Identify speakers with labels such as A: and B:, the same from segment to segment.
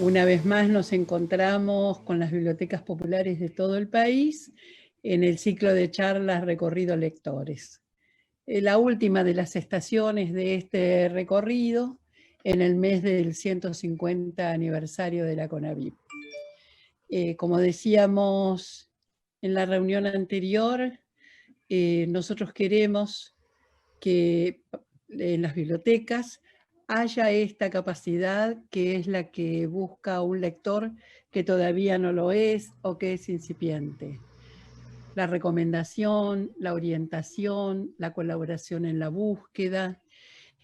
A: Una vez más nos encontramos con las bibliotecas populares de todo el país en el ciclo de charlas Recorrido Lectores. La última de las estaciones de este recorrido en el mes del 150 aniversario de la CONAVIP. Como decíamos en la reunión anterior, nosotros queremos que en las bibliotecas haya esta capacidad que es la que busca un lector que todavía no lo es o que es incipiente. La recomendación, la orientación, la colaboración en la búsqueda.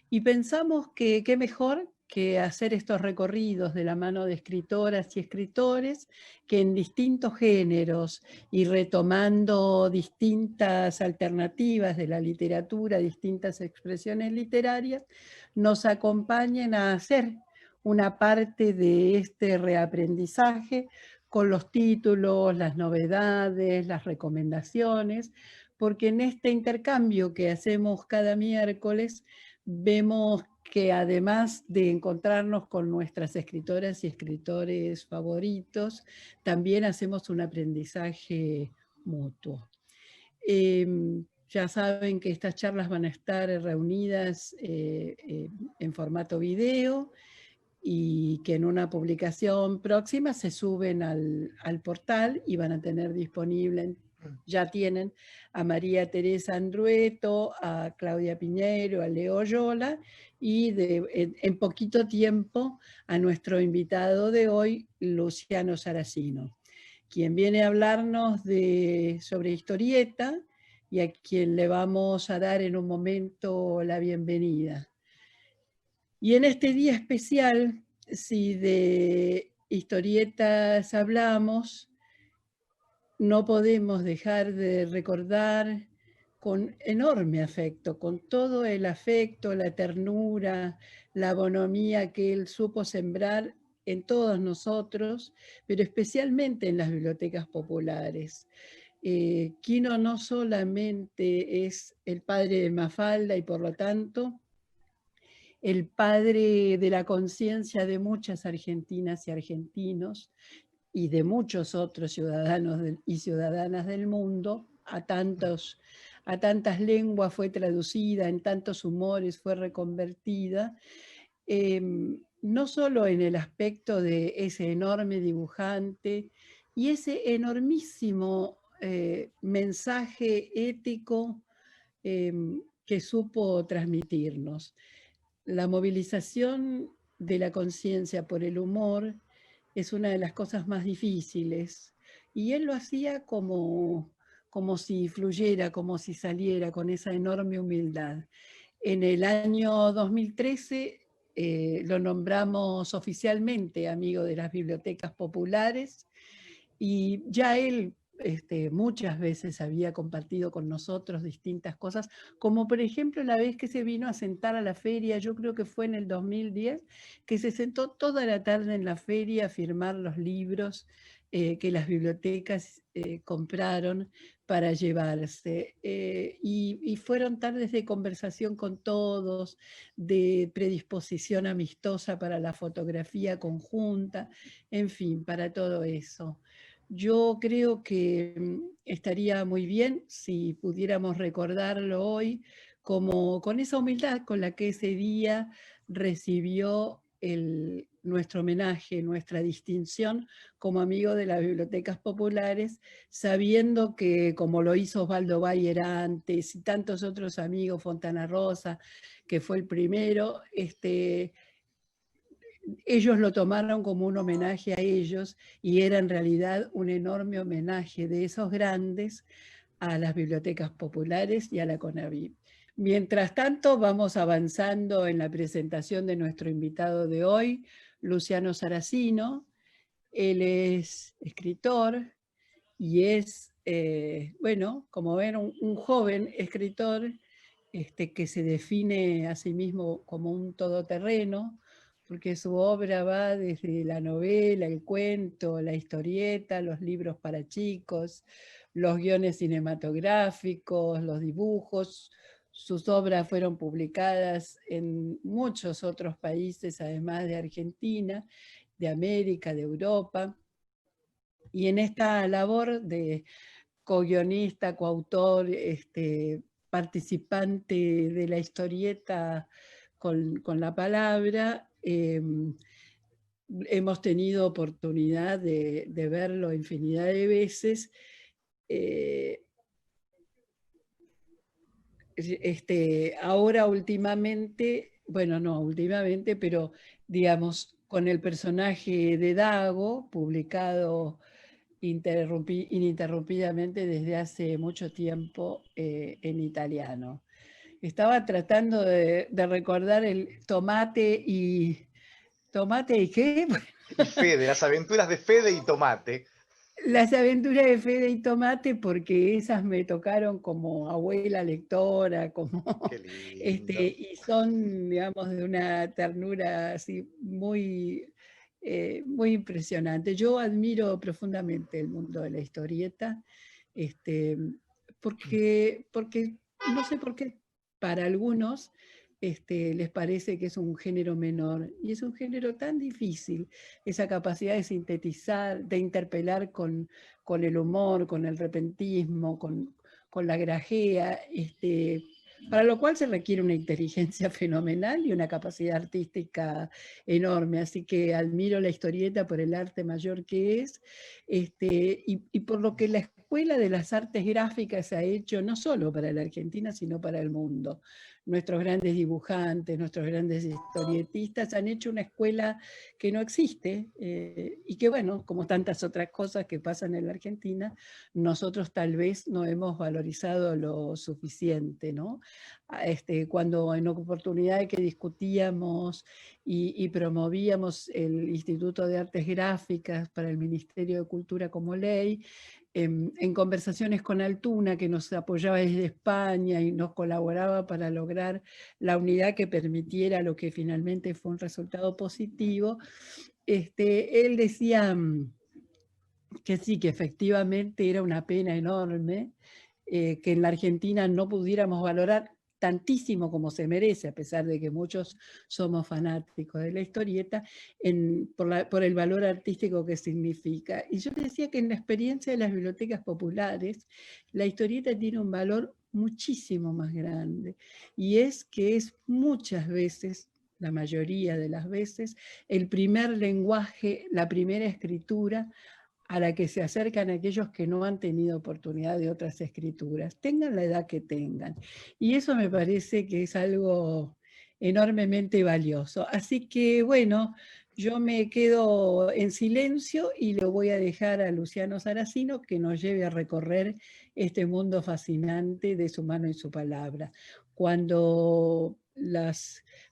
A: Y pensamos que qué mejor que hacer estos recorridos de la mano de escritoras y escritores que en distintos géneros y retomando distintas alternativas de la literatura, distintas expresiones literarias, nos acompañen a hacer una parte de este reaprendizaje con los títulos, las novedades, las recomendaciones, porque en este intercambio que hacemos cada miércoles, vemos que además de encontrarnos con nuestras escritoras y escritores favoritos, también hacemos un aprendizaje mutuo. Ya saben que estas charlas van a estar reunidas en formato video y que en una publicación próxima se suben al portal y van a tener disponible, ya tienen a María Teresa Andrueto, a Claudia Piñero, a Leo Yola y en poquito tiempo a nuestro invitado de hoy, Luciano Saracino, quien viene a hablarnos sobre historieta y a quien le vamos a dar en un momento la bienvenida. Y en este día especial, si de historietas hablamos, no podemos dejar de recordar con enorme afecto, con todo el afecto, la ternura, la bonomía que él supo sembrar en todos nosotros, pero especialmente en las bibliotecas populares. Quino no solamente es el padre de Mafalda y por lo tanto el padre de la conciencia de muchas argentinas y argentinos y de muchos otros ciudadanos y ciudadanas del mundo, a tantas lenguas fue traducida, en tantos humores fue reconvertida, no solo en el aspecto de ese enorme dibujante y ese enormísimo mensaje ético que supo transmitirnos. La movilización de la conciencia por el humor es una de las cosas más difíciles y él lo hacía como si fluyera, como si saliera con esa enorme humildad. En el año 2013 lo nombramos oficialmente amigo de las bibliotecas populares y ya él muchas veces había compartido con nosotros distintas cosas, como por ejemplo la vez que se vino a sentar a la feria, yo creo que fue en el 2010, que se sentó toda la tarde en la feria a firmar los libros que las bibliotecas compraron para llevarse. Y fueron tardes de conversación con todos, de predisposición amistosa para la fotografía conjunta, en fin, para todo eso. Yo creo que estaría muy bien si pudiéramos recordarlo hoy con esa humildad con la que ese día recibió nuestro homenaje, nuestra distinción como amigo de las bibliotecas populares, sabiendo que como lo hizo Osvaldo Bayer antes y tantos otros amigos, Fontana Rosa, que fue el primero, ellos lo tomaron como un homenaje a ellos y era en realidad un enorme homenaje de esos grandes a las bibliotecas populares y a la CONAVIP. Mientras tanto, vamos avanzando en la presentación de nuestro invitado de hoy, Luciano Saracino. Él es escritor y es, bueno, como ven, un joven escritor que se define a sí mismo como un todoterreno, porque su obra va desde la novela, el cuento, la historieta, los libros para chicos, los guiones cinematográficos, los dibujos. Sus obras fueron publicadas en muchos otros países, además de Argentina, de América, de Europa. Y en esta labor de co-guionista, coautor, participante de la historieta con la palabra, hemos tenido oportunidad de verlo infinidad de veces. Eh, Ahora últimamente, bueno, no últimamente, pero digamos, con el personaje de Dago, publicado ininterrumpidamente desde hace mucho tiempo en italiano. Estaba tratando de recordar el tomate y... ¿Tomate y qué?
B: Y Fede, las aventuras de Fede y Tomate.
A: Las aventuras de Fede y Tomate, porque esas me tocaron como abuela lectora, como,
B: Qué lindo.
A: y son, digamos, de una ternura así muy, muy impresionante. Yo admiro profundamente el mundo de la historieta, este, porque no sé por qué para algunos les parece que es un género menor, y es un género tan difícil, esa capacidad de sintetizar, de interpelar con el humor, con el repentismo, con la grajea, para lo cual se requiere una inteligencia fenomenal y una capacidad artística enorme. Así que admiro la historieta por el arte mayor que es, y por lo que la Escuela de las Artes Gráficas ha hecho no solo para la Argentina, sino para el mundo. Nuestros grandes dibujantes, nuestros grandes historietistas han hecho una escuela que no existe, y que, bueno, como tantas otras cosas que pasan en la Argentina, nosotros tal vez no hemos valorizado lo suficiente, ¿no? Cuando en oportunidad de que discutíamos y promovíamos el Instituto de Artes Gráficas para el Ministerio de Cultura como ley, en conversaciones con Altuna, que nos apoyaba desde España y nos colaboraba para lograr la unidad que permitiera lo que finalmente fue un resultado positivo, él decía que sí, que efectivamente era una pena enorme que en la Argentina no pudiéramos valorar tantísimo como se merece, a pesar de que muchos somos fanáticos de la historieta, por el valor artístico que significa. Y yo decía que en la experiencia de las bibliotecas populares, la historieta tiene un valor muchísimo más grande, y es que es muchas veces, la mayoría de las veces, el primer lenguaje, la primera escritura a la que se acercan aquellos que no han tenido oportunidad de otras escrituras, tengan la edad que tengan. Y eso me parece que es algo enormemente valioso. Así que, bueno, yo me quedo en silencio y le voy a dejar a Luciano Saracino que nos lleve a recorrer este mundo fascinante de su mano y su palabra. Cuando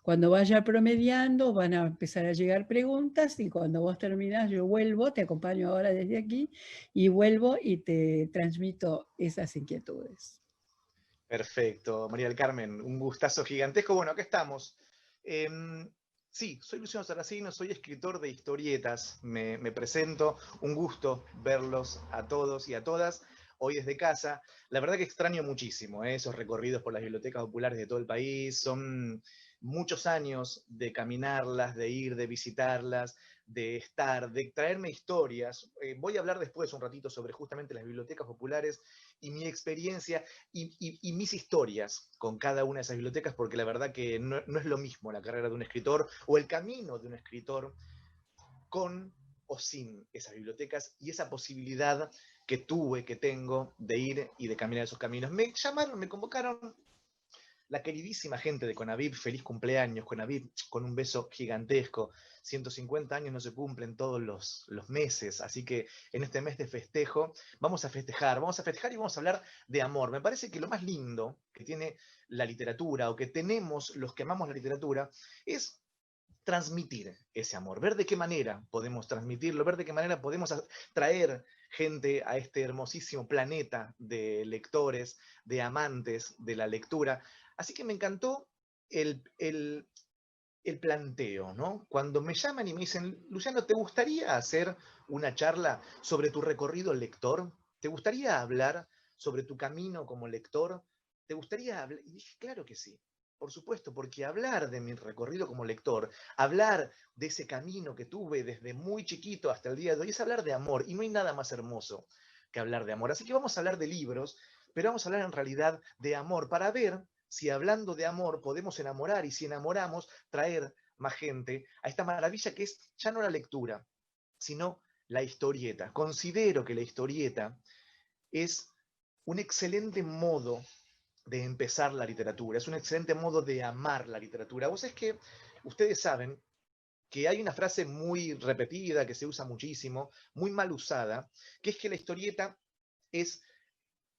A: cuando vaya promediando van a empezar a llegar preguntas, y cuando vos terminás yo vuelvo, te acompaño ahora desde aquí, y vuelvo y te transmito esas inquietudes.
B: Perfecto, María del Carmen, un gustazo gigantesco. Bueno, acá estamos. Eh, sí, soy Luciano Saracino, soy escritor de historietas. Me presento, un gusto verlos a todos y a todas. Hoy desde casa. La verdad que extraño muchísimo esos recorridos por las bibliotecas populares de todo el país. Son muchos años de caminarlas, de ir, de visitarlas, de estar, de traerme historias. Voy a hablar después un ratito sobre justamente las bibliotecas populares y mi experiencia y mis historias con cada una de esas bibliotecas, porque la verdad que no es lo mismo la carrera de un escritor o el camino de un escritor con o sin esas bibliotecas y esa posibilidad que tuve, que tengo de ir y de caminar esos caminos. Me llamaron, me convocaron la queridísima gente de Conavip, feliz cumpleaños, Conavip, con un beso gigantesco. 150 años no se cumplen todos los meses, así que en este mes de festejo vamos a festejar y vamos a hablar de amor. Me parece que lo más lindo que tiene la literatura o que tenemos los que amamos la literatura es transmitir ese amor, ver de qué manera podemos transmitirlo, ver de qué manera podemos traer gente a este hermosísimo planeta de lectores, de amantes de la lectura. Así que me encantó el planteo, ¿no? Cuando me llaman y me dicen, Luciano, ¿te gustaría hacer una charla sobre tu recorrido lector? ¿Te gustaría hablar sobre tu camino como lector? ¿Te gustaría hablar? Y dije, claro que sí. Por supuesto, porque hablar de mi recorrido como lector, hablar de ese camino que tuve desde muy chiquito hasta el día de hoy, es hablar de amor, y no hay nada más hermoso que hablar de amor. Así que vamos a hablar de libros, pero vamos a hablar en realidad de amor, para ver si hablando de amor podemos enamorar, y si enamoramos, traer más gente a esta maravilla que es ya no la lectura, sino la historieta. Considero que la historieta es un excelente modo de empezar la literatura, es un excelente modo de amar la literatura. Vos es que ustedes saben que hay una frase muy repetida, que se usa muchísimo, muy mal usada, que es que la historieta es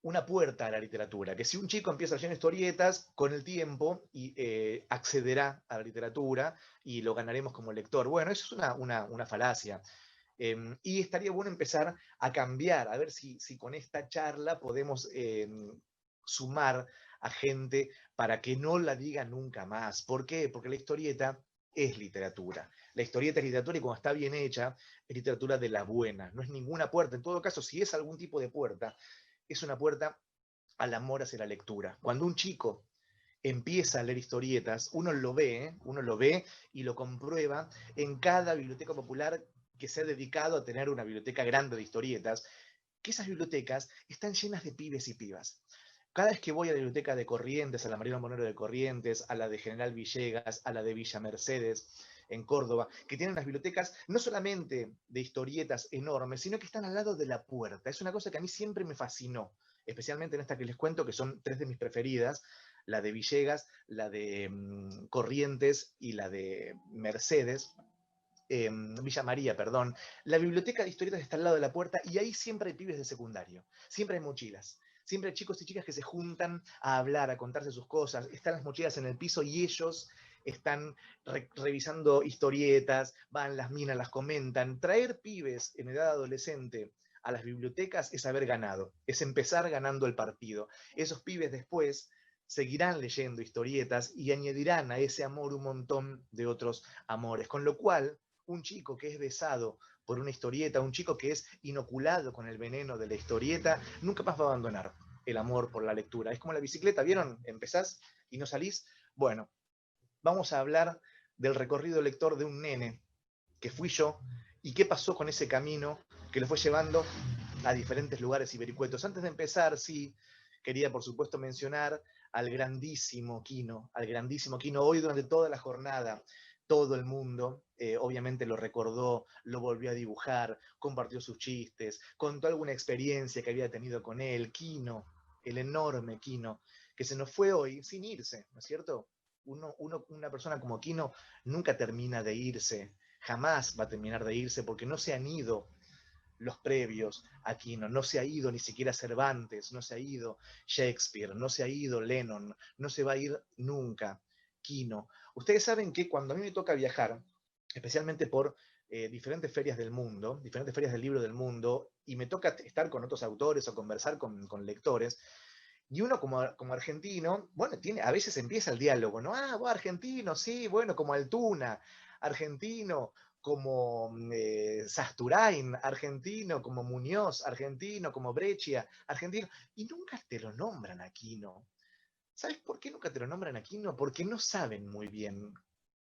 B: una puerta a la literatura, que si un chico empieza leyendo historietas, con el tiempo accederá a la literatura y lo ganaremos como lector. Bueno, eso es una falacia. Y estaría bueno empezar a cambiar, a ver si con esta charla podemos sumar a gente para que no la diga nunca más. ¿Por qué? Porque la historieta es literatura. La historieta es literatura, y cuando está bien hecha, es literatura de la buena. No es ninguna puerta. En todo caso, si es algún tipo de puerta, es una puerta al amor hacia la lectura. Cuando un chico empieza a leer historietas, uno lo ve y lo comprueba en cada biblioteca popular que se ha dedicado a tener una biblioteca grande de historietas, que esas bibliotecas están llenas de pibes y pibas. Cada vez que voy a la biblioteca de Corrientes, a la Mariano Monero de Corrientes, a la de General Villegas, a la de Villa Mercedes, en Córdoba, que tienen unas bibliotecas no solamente de historietas enormes, sino que están al lado de la puerta. Es una cosa que a mí siempre me fascinó, especialmente en esta que les cuento, que son tres de mis preferidas, la de Villegas, la de Corrientes y la de Mercedes, Villa María, perdón. La biblioteca de historietas está al lado de la puerta, y ahí siempre hay pibes de secundario, siempre hay mochilas. Siempre hay chicos y chicas que se juntan a hablar, a contarse sus cosas. Están las mochilas en el piso y ellos están revisando historietas, van las minas, las comentan. Traer pibes en edad adolescente a las bibliotecas es haber ganado, es empezar ganando el partido. Esos pibes después seguirán leyendo historietas y añadirán a ese amor un montón de otros amores. Con lo cual, un chico que es besado por una historieta, un chico que es inoculado con el veneno de la historieta, nunca más va a abandonar el amor por la lectura. Es como la bicicleta, ¿vieron? Empezás y no salís. Bueno, vamos a hablar del recorrido lector de un nene, que fui yo, y qué pasó con ese camino que lo fue llevando a diferentes lugares y vericuetos. Antes de empezar, sí, quería por supuesto mencionar al grandísimo Quino, al grandísimo Quino. Hoy durante toda la jornada, todo el mundo obviamente lo recordó, lo volvió a dibujar, compartió sus chistes, contó alguna experiencia que había tenido con él. Quino, el enorme Quino, que se nos fue hoy sin irse, ¿no es cierto? Una persona como Quino nunca termina de irse, jamás va a terminar de irse, porque no se han ido los previos a Quino, no se ha ido ni siquiera Cervantes, no se ha ido Shakespeare, no se ha ido Lennon, no se va a ir nunca Quino. Ustedes saben que cuando a mí me toca viajar, especialmente por diferentes ferias del mundo, diferentes ferias del libro del mundo, y me toca estar con otros autores o conversar con lectores, y uno como argentino, bueno, a veces empieza el diálogo, ¿no? Ah, vos argentino, sí, bueno, como Altuna, argentino, como Sasturain, argentino, como Muñoz, argentino, como Breccia, argentino, y nunca te lo nombran Aquino. ¿Sabes por qué nunca te lo nombran Aquino? Porque no saben muy bien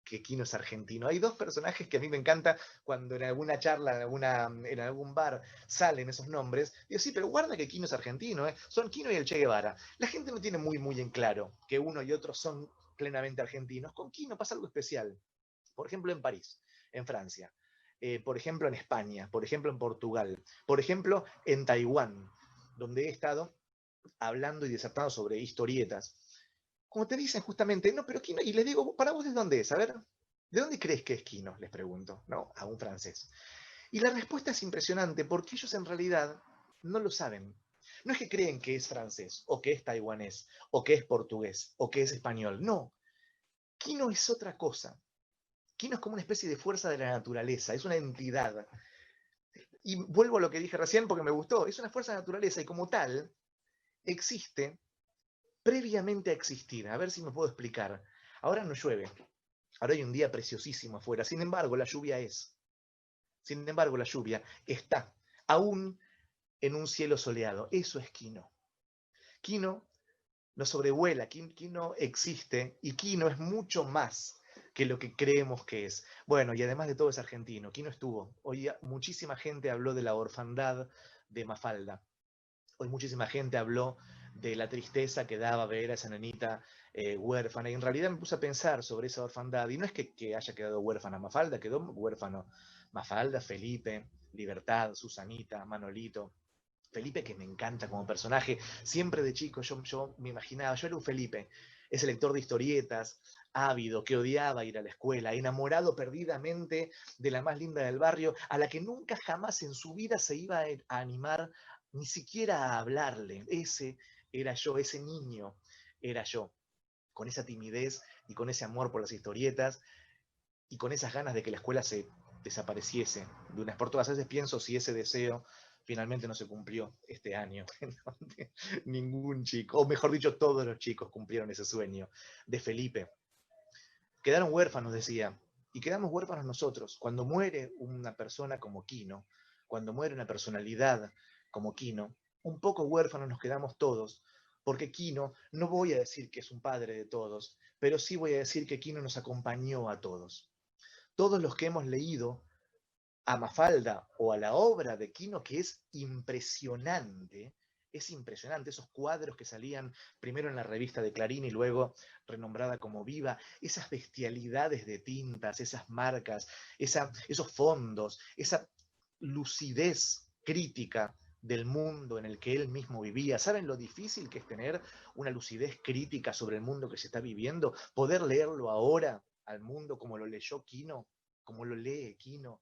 B: que Quino es argentino. Hay dos personajes que a mí me encanta cuando en alguna charla, en algún bar, salen esos nombres. Digo, sí, pero guarda que Quino es argentino, ¿eh? Son Quino y el Che Guevara. La gente no tiene muy en claro que uno y otro son plenamente argentinos. Con Quino pasa algo especial. Por ejemplo, en París, en Francia. Por ejemplo, en España. Por ejemplo, en Portugal. Por ejemplo, en Taiwán, donde he estado hablando y disertando sobre historietas. Como te dicen justamente, no, pero Quino, y les digo, ¿para vos de dónde es? A ver, ¿de dónde crees que es Quino? Les pregunto, ¿no? A un francés. Y la respuesta es impresionante, porque ellos en realidad no lo saben. No es que creen que es francés, o que es taiwanés, o que es portugués, o que es español. No, Quino es otra cosa. Quino es como una especie de fuerza de la naturaleza, es una entidad. Y vuelvo a lo que dije recién porque me gustó, es una fuerza de la naturaleza, y como tal, existe previamente a existir. A ver si me puedo explicar. Ahora no llueve, ahora hay un día preciosísimo afuera, sin embargo la lluvia es. Sin embargo la lluvia está, aún en un cielo soleado. Eso es Quino. Quino nos sobrevuela. Quino existe y Quino es mucho más que lo que creemos que es. Bueno, y además de todo es argentino. Quino estuvo. Hoy muchísima gente habló de la orfandad de Mafalda. Hoy muchísima gente habló de la tristeza que daba ver a esa nenita huérfana. Y en realidad me puse a pensar sobre esa orfandad. Y no es que haya quedado huérfana Mafalda, quedó huérfano Mafalda, Felipe, Libertad, Susanita, Manolito. Felipe, que me encanta como personaje, siempre de chico yo me imaginaba, yo era un Felipe, ese lector de historietas, ávido, que odiaba ir a la escuela, enamorado perdidamente de la más linda del barrio, a la que nunca jamás en su vida se iba a animar ni siquiera a hablarle. Ese era yo, ese niño era yo, con esa timidez y con ese amor por las historietas y con esas ganas de que la escuela se desapareciese de una vez por todas. A veces pienso si ese deseo finalmente no se cumplió este año, donde ningún chico, o mejor dicho, todos los chicos cumplieron ese sueño de Felipe. Quedaron huérfanos, decía, y quedamos huérfanos nosotros. Cuando muere una persona como Quino, cuando muere una personalidad como Quino, un poco huérfanos nos quedamos todos, porque Quino, no voy a decir que es un padre de todos, pero sí voy a decir que Quino nos acompañó a todos. Todos los que hemos leído a Mafalda o a la obra de Quino, que es impresionante, esos cuadros que salían primero en la revista de Clarín y luego renombrada como Viva, esas bestialidades de tintas, esas marcas, esos fondos, esa lucidez crítica del mundo en el que él mismo vivía. ¿Saben lo difícil que es tener una lucidez crítica sobre el mundo que se está viviendo? Poder leerlo ahora al mundo como lo leyó Quino, como lo lee Quino.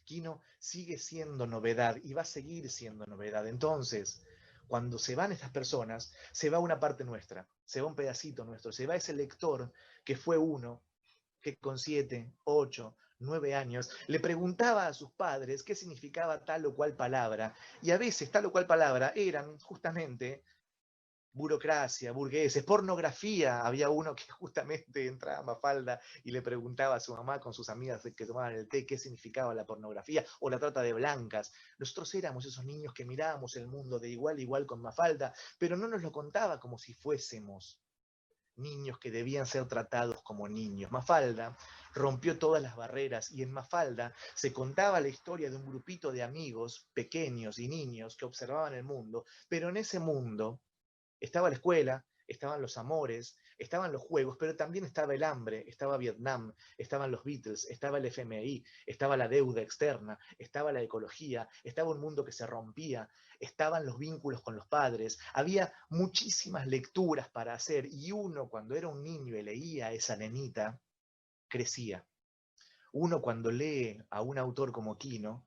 B: Quino sigue siendo novedad y va a seguir siendo novedad. Entonces, cuando se van estas personas, se va una parte nuestra, se va un pedacito nuestro, se va ese lector que fue uno que con 7, 8, 9 años le preguntaba a sus padres qué significaba tal o cual palabra, y a veces tal o cual palabra eran justamente burocracia, burgueses, pornografía. Había uno que justamente entraba a Mafalda y le preguntaba a su mamá con sus amigas que tomaban el té qué significaba la pornografía o la trata de blancas. Nosotros éramos esos niños que mirábamos el mundo de igual a igual con Mafalda, pero no nos lo contaba como si fuésemos niños que debían ser tratados como niños. Mafalda rompió todas las barreras y en Mafalda se contaba la historia de un grupito de amigos pequeños y niños que observaban el mundo, pero en ese mundo estaba la escuela, estaban los amores, estaban los juegos, pero también estaba el hambre, estaba Vietnam, estaban los Beatles, estaba el FMI, estaba la deuda externa, estaba la ecología, estaba un mundo que se rompía, estaban los vínculos con los padres, había muchísimas lecturas para hacer y uno cuando era un niño y leía a esa nenita, crecía. Uno cuando lee a un autor como Quino,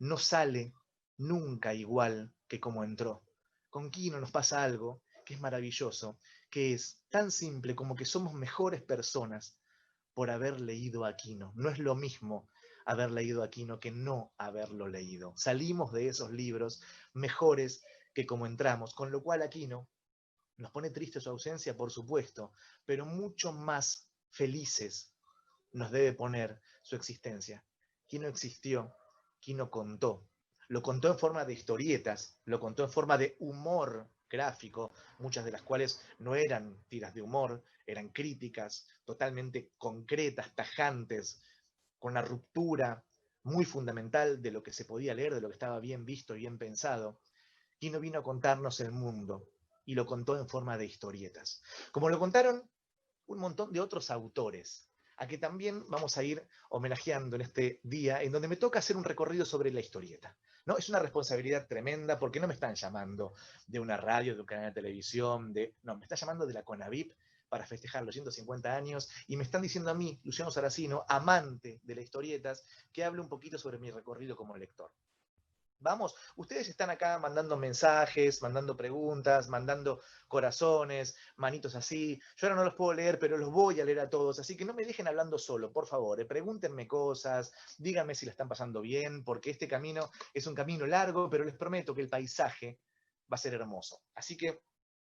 B: no sale nunca igual que como entró. Con Quino nos pasa algo que es maravilloso, que es tan simple como que somos mejores personas por haber leído a Quino. No es lo mismo haber leído a Quino que no haberlo leído. Salimos de esos libros mejores que como entramos, con lo cual Aquino nos pone triste su ausencia, por supuesto, pero mucho más felices nos debe poner su existencia. Quino existió, Quino contó. Lo contó en forma de historietas, lo contó en forma de humor gráfico, muchas de las cuales no eran tiras de humor, eran críticas totalmente concretas, tajantes, con la ruptura muy fundamental de lo que se podía leer, de lo que estaba bien visto y bien pensado. Quino vino a contarnos el mundo y lo contó en forma de historietas, como lo contaron un montón de otros autores, a que también vamos a ir homenajeando en este día, en donde me toca hacer un recorrido sobre la historieta. ¿No? Es una responsabilidad tremenda porque no me están llamando de una radio, de un canal de televisión, no, me está llamando de la CONAVIP para festejar los 150 años y me están diciendo a mí, Luciano Saracino, amante de las historietas, que hable un poquito sobre mi recorrido como lector. Vamos, ustedes están acá mandando mensajes, mandando preguntas, mandando corazones, manitos así. Yo ahora no los puedo leer, pero los voy a leer a todos. Así que no me dejen hablando solo, por favor. Pregúntenme cosas, díganme si la están pasando bien, porque este camino es un camino largo, pero les prometo que el paisaje va a ser hermoso. Así que,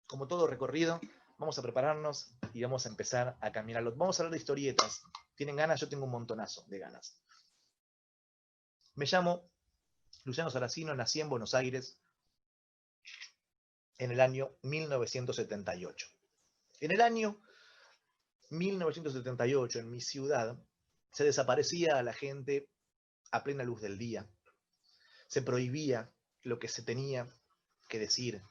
B: como todo recorrido, vamos a prepararnos y vamos a empezar a caminarlo. Vamos a hablar de historietas. ¿Tienen ganas? Yo tengo un montonazo de ganas. Me llamo Luciano Saracino, nací en Buenos Aires en el año 1978. En el año 1978, en mi ciudad, se desaparecía a la gente a plena luz del día. Se prohibía lo que se tenía que decir.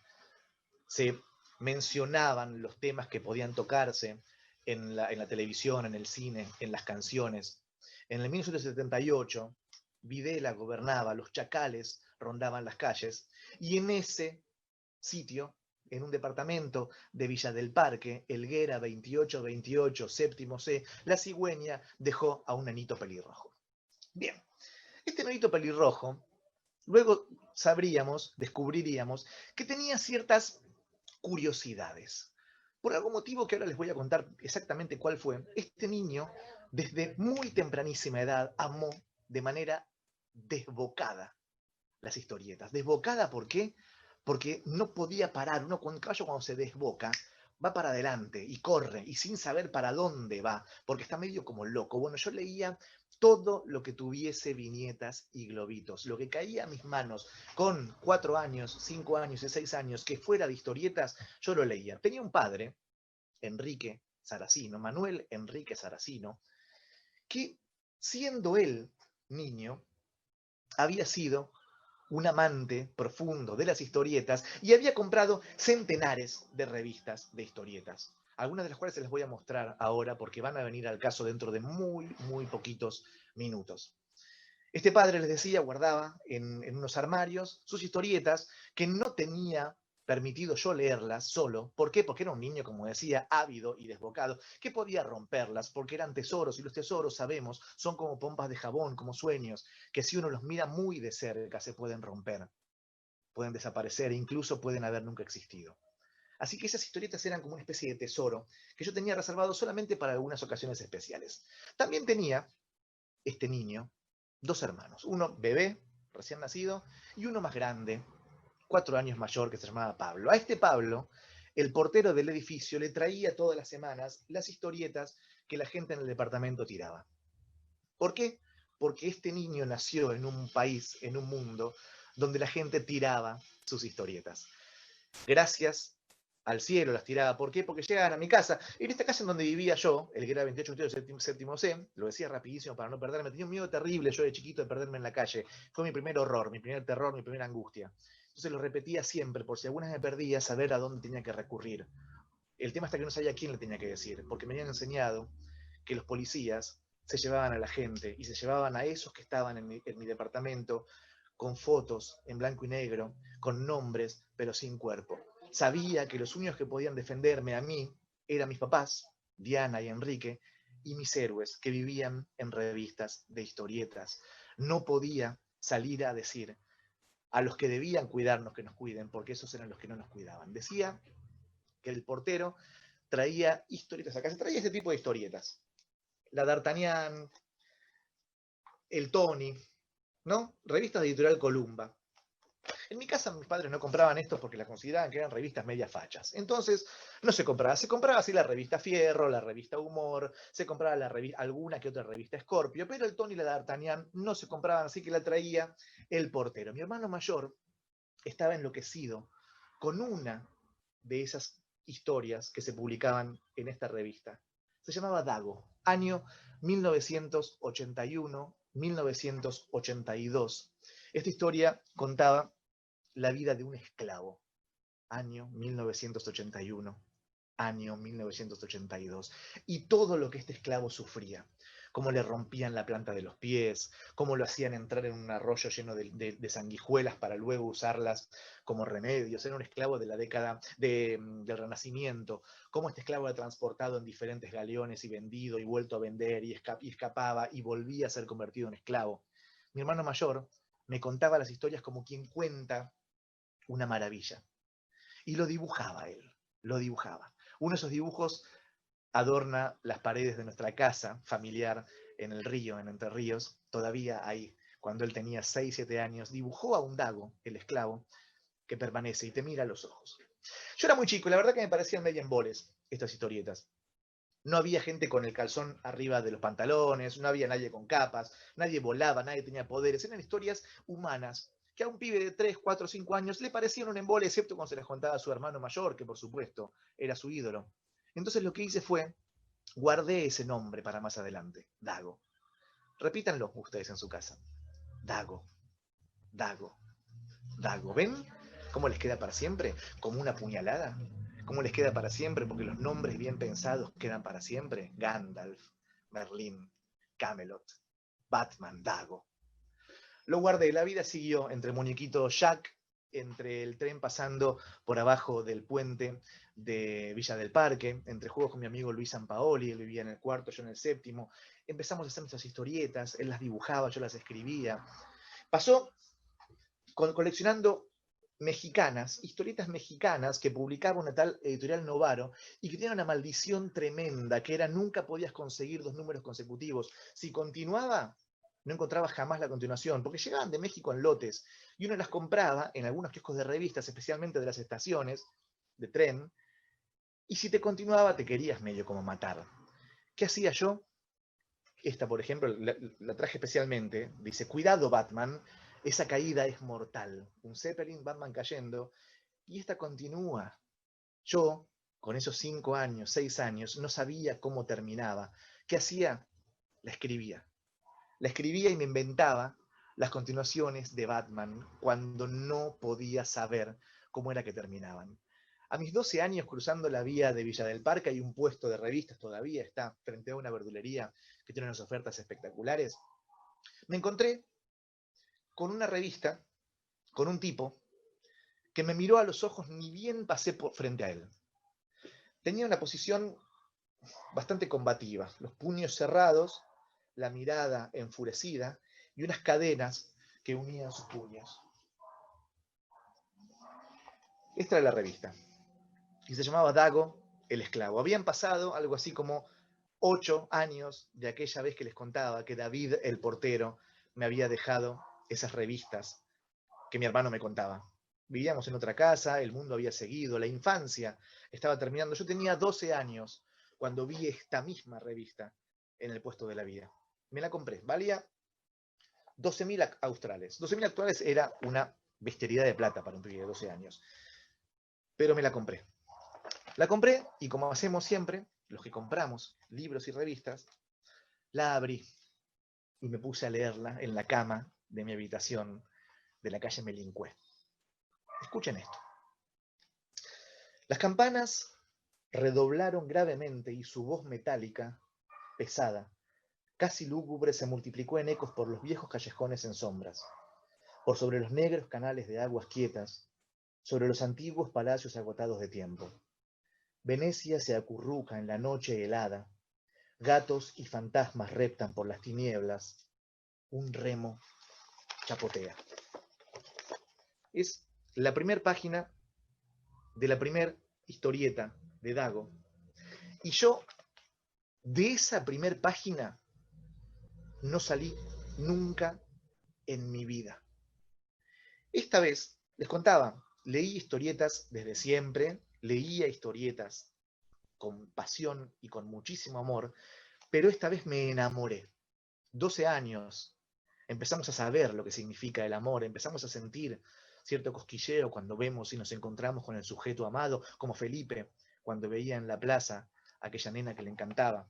B: Se mencionaban los temas que podían tocarse en la televisión, en el cine, en las canciones. En el 1978, Videla gobernaba, los chacales rondaban las calles, y en ese sitio, en un departamento de Villa del Parque, Helguera 2828, séptimo C, la cigüeña dejó a un nenito pelirrojo. Bien, este nenito pelirrojo, luego descubriríamos, que tenía ciertas curiosidades. Por algún motivo que ahora les voy a contar exactamente cuál fue, este niño, desde muy tempranísima edad, amó de manera desbocada las historietas. ¿Desbocada por qué? Porque no podía parar. Un caballo cuando se desboca va para adelante y corre y sin saber para dónde va, porque está medio como loco. Bueno, yo leía todo lo que tuviese viñetas y globitos, lo que caía a mis manos con 4 años, 5 años y 6 años, que fuera de historietas, yo lo leía. Tenía un padre, Enrique Saracino, Manuel Enrique Saracino, que siendo él niño, había sido un amante profundo de las historietas y había comprado centenares de revistas de historietas, algunas de las cuales se les voy a mostrar ahora porque van a venir al caso dentro de muy, muy poquitos minutos. Este padre, les decía, guardaba en unos armarios sus historietas que no tenía permitido yo leerlas solo. ¿Por qué? Porque era un niño, como decía, ávido y desbocado, que podía romperlas porque eran tesoros, y los tesoros, sabemos, son como pompas de jabón, como sueños, que si uno los mira muy de cerca se pueden romper, pueden desaparecer e incluso pueden haber nunca existido. Así que esas historietas eran como una especie de tesoro que yo tenía reservado solamente para algunas ocasiones especiales. También tenía este niño 2 hermanos, uno bebé, recién nacido, y uno más grande, 4 años mayor, que se llamaba Pablo. A este Pablo, el portero del edificio le traía todas las semanas las historietas que la gente en el departamento tiraba. ¿Por qué? Porque este niño nació en un país, en un mundo, donde la gente tiraba sus historietas. Gracias al cielo las tiraba. ¿Por qué? Porque llegaban a mi casa. En esta casa en donde vivía yo, el que era 28 séptimo C, lo decía rapidísimo para no perderme, tenía un miedo terrible yo de chiquito de perderme en la calle. Fue mi primer horror, mi primer terror, mi primera angustia. Entonces lo repetía siempre, por si alguna vez me perdía, saber a dónde tenía que recurrir. El tema está que no sabía a quién le tenía que decir, porque me habían enseñado que los policías se llevaban a la gente y se llevaban a esos que estaban en mi departamento con fotos en blanco y negro, con nombres, pero sin cuerpo. Sabía que los únicos que podían defenderme a mí eran mis papás, Diana y Enrique, y mis héroes que vivían en revistas de historietas. No podía salir a decir a los que debían cuidarnos que nos cuiden, porque esos eran los que no nos cuidaban. Decía que el portero traía historietas acá, se traía este tipo de historietas. La D'Artagnan, el Tony, ¿no? Revistas de editorial Columba. En mi casa mis padres no compraban esto porque las consideraban que eran revistas media fachas. Entonces no se compraba. Se compraba así la revista Fierro, la revista Humor, se compraba alguna que otra revista Scorpio, pero el Tony y la D'Artagnan no se compraban, así que la traía el portero. Mi hermano mayor estaba enloquecido con una de esas historias que se publicaban en esta revista. Se llamaba Dago, año 1981-1982. Esta historia contaba la vida de un esclavo, año 1981, año 1982, y todo lo que este esclavo sufría, cómo le rompían la planta de los pies, cómo lo hacían entrar en un arroyo lleno de sanguijuelas para luego usarlas como remedios. Era un esclavo de la década del Renacimiento, cómo este esclavo era transportado en diferentes galeones y vendido y vuelto a vender y escapaba y volvía a ser convertido en esclavo. Mi hermano mayor me contaba las historias como quien cuenta una maravilla. Y lo dibujaba él, lo dibujaba. Uno de esos dibujos adorna las paredes de nuestra casa familiar en el río, en Entre Ríos, todavía ahí, cuando él tenía 6, 7 años, dibujó a un Dago, el esclavo, que permanece y te mira a los ojos. Yo era muy chico y la verdad que me parecían medio emboles estas historietas. No había gente con el calzón arriba de los pantalones, no había nadie con capas, nadie volaba, nadie tenía poderes. Eran historias humanas que a un pibe de 3, 4, 5 años le parecían un embole, excepto cuando se les contaba a su hermano mayor, que por supuesto era su ídolo. Entonces lo que hice fue, guardé ese nombre para más adelante, Dago. Repítanlo ustedes en su casa. Dago, Dago, Dago. ¿Ven cómo les queda para siempre? Como una puñalada. ¿Cómo les queda para siempre? Porque los nombres bien pensados quedan para siempre. Gandalf, Merlín, Camelot, Batman, Dago. Lo guardé, la vida siguió entre muñequito Jack, entre el tren pasando por abajo del puente de Villa del Parque, entre juegos con mi amigo Luis Sampaoli, él vivía en el cuarto, yo en el séptimo. Empezamos a hacer nuestras historietas, él las dibujaba, yo las escribía. Pasó coleccionando mexicanas, historietas mexicanas que publicaba una tal editorial Novaro y que tenía una maldición tremenda, que era nunca podías conseguir 2 números consecutivos. Si continuaba, no encontraba jamás la continuación, porque llegaban de México en lotes y uno las compraba en algunos kioscos de revistas, especialmente de las estaciones de tren, y si te continuaba te querías medio como matar. ¿Qué hacía yo? Esta, por ejemplo, la traje especialmente. Dice, cuidado Batman, esa caída es mortal. Un Zeppelin, Batman cayendo, y esta continúa. Yo, con esos 5 años, 6 años, no sabía cómo terminaba. ¿Qué hacía? La escribía. La escribía y me inventaba las continuaciones de Batman cuando no podía saber cómo era que terminaban. A mis 12 años, cruzando la vía de Villa del Parque, hay un puesto de revistas todavía, está frente a una verdulería que tiene unas ofertas espectaculares. Me encontré con una revista, con un tipo, que me miró a los ojos ni bien pasé frente a él. Tenía una posición bastante combativa, los puños cerrados, la mirada enfurecida y unas cadenas que unían sus puños. Esta era la revista. Y se llamaba Dago, el esclavo. Habían pasado algo así como 8 años de aquella vez que les contaba que David, el portero, me había dejado esas revistas que mi hermano me contaba. Vivíamos en otra casa, el mundo había seguido, la infancia estaba terminando. Yo tenía 12 años cuando vi esta misma revista en el puesto de la vida. Me la compré, valía 12.000 australes. 12.000 australes era una bestialidad de plata para un pibe de 12 años. Pero me la compré. La compré y como hacemos siempre, los que compramos libros y revistas, la abrí y me puse a leerla en la cama de mi habitación de la calle Melincué. Escuchen esto. Las campanas redoblaron gravemente y su voz metálica, pesada, casi lúgubre, se multiplicó en ecos por los viejos callejones en sombras, por sobre los negros canales de aguas quietas, sobre los antiguos palacios agotados de tiempo. Venecia se acurruca en la noche helada, gatos y fantasmas reptan por las tinieblas, un remo chapotea. Es la primera página de la primera historieta de Dago, y yo de esa primera página no salí nunca en mi vida. Esta vez, les contaba, leí historietas desde siempre, leía historietas con pasión y con muchísimo amor, pero esta vez me enamoré. 12 años, empezamos a saber lo que significa el amor, empezamos a sentir cierto cosquilleo cuando vemos y nos encontramos con el sujeto amado, como Felipe, cuando veía en la plaza a aquella nena que le encantaba.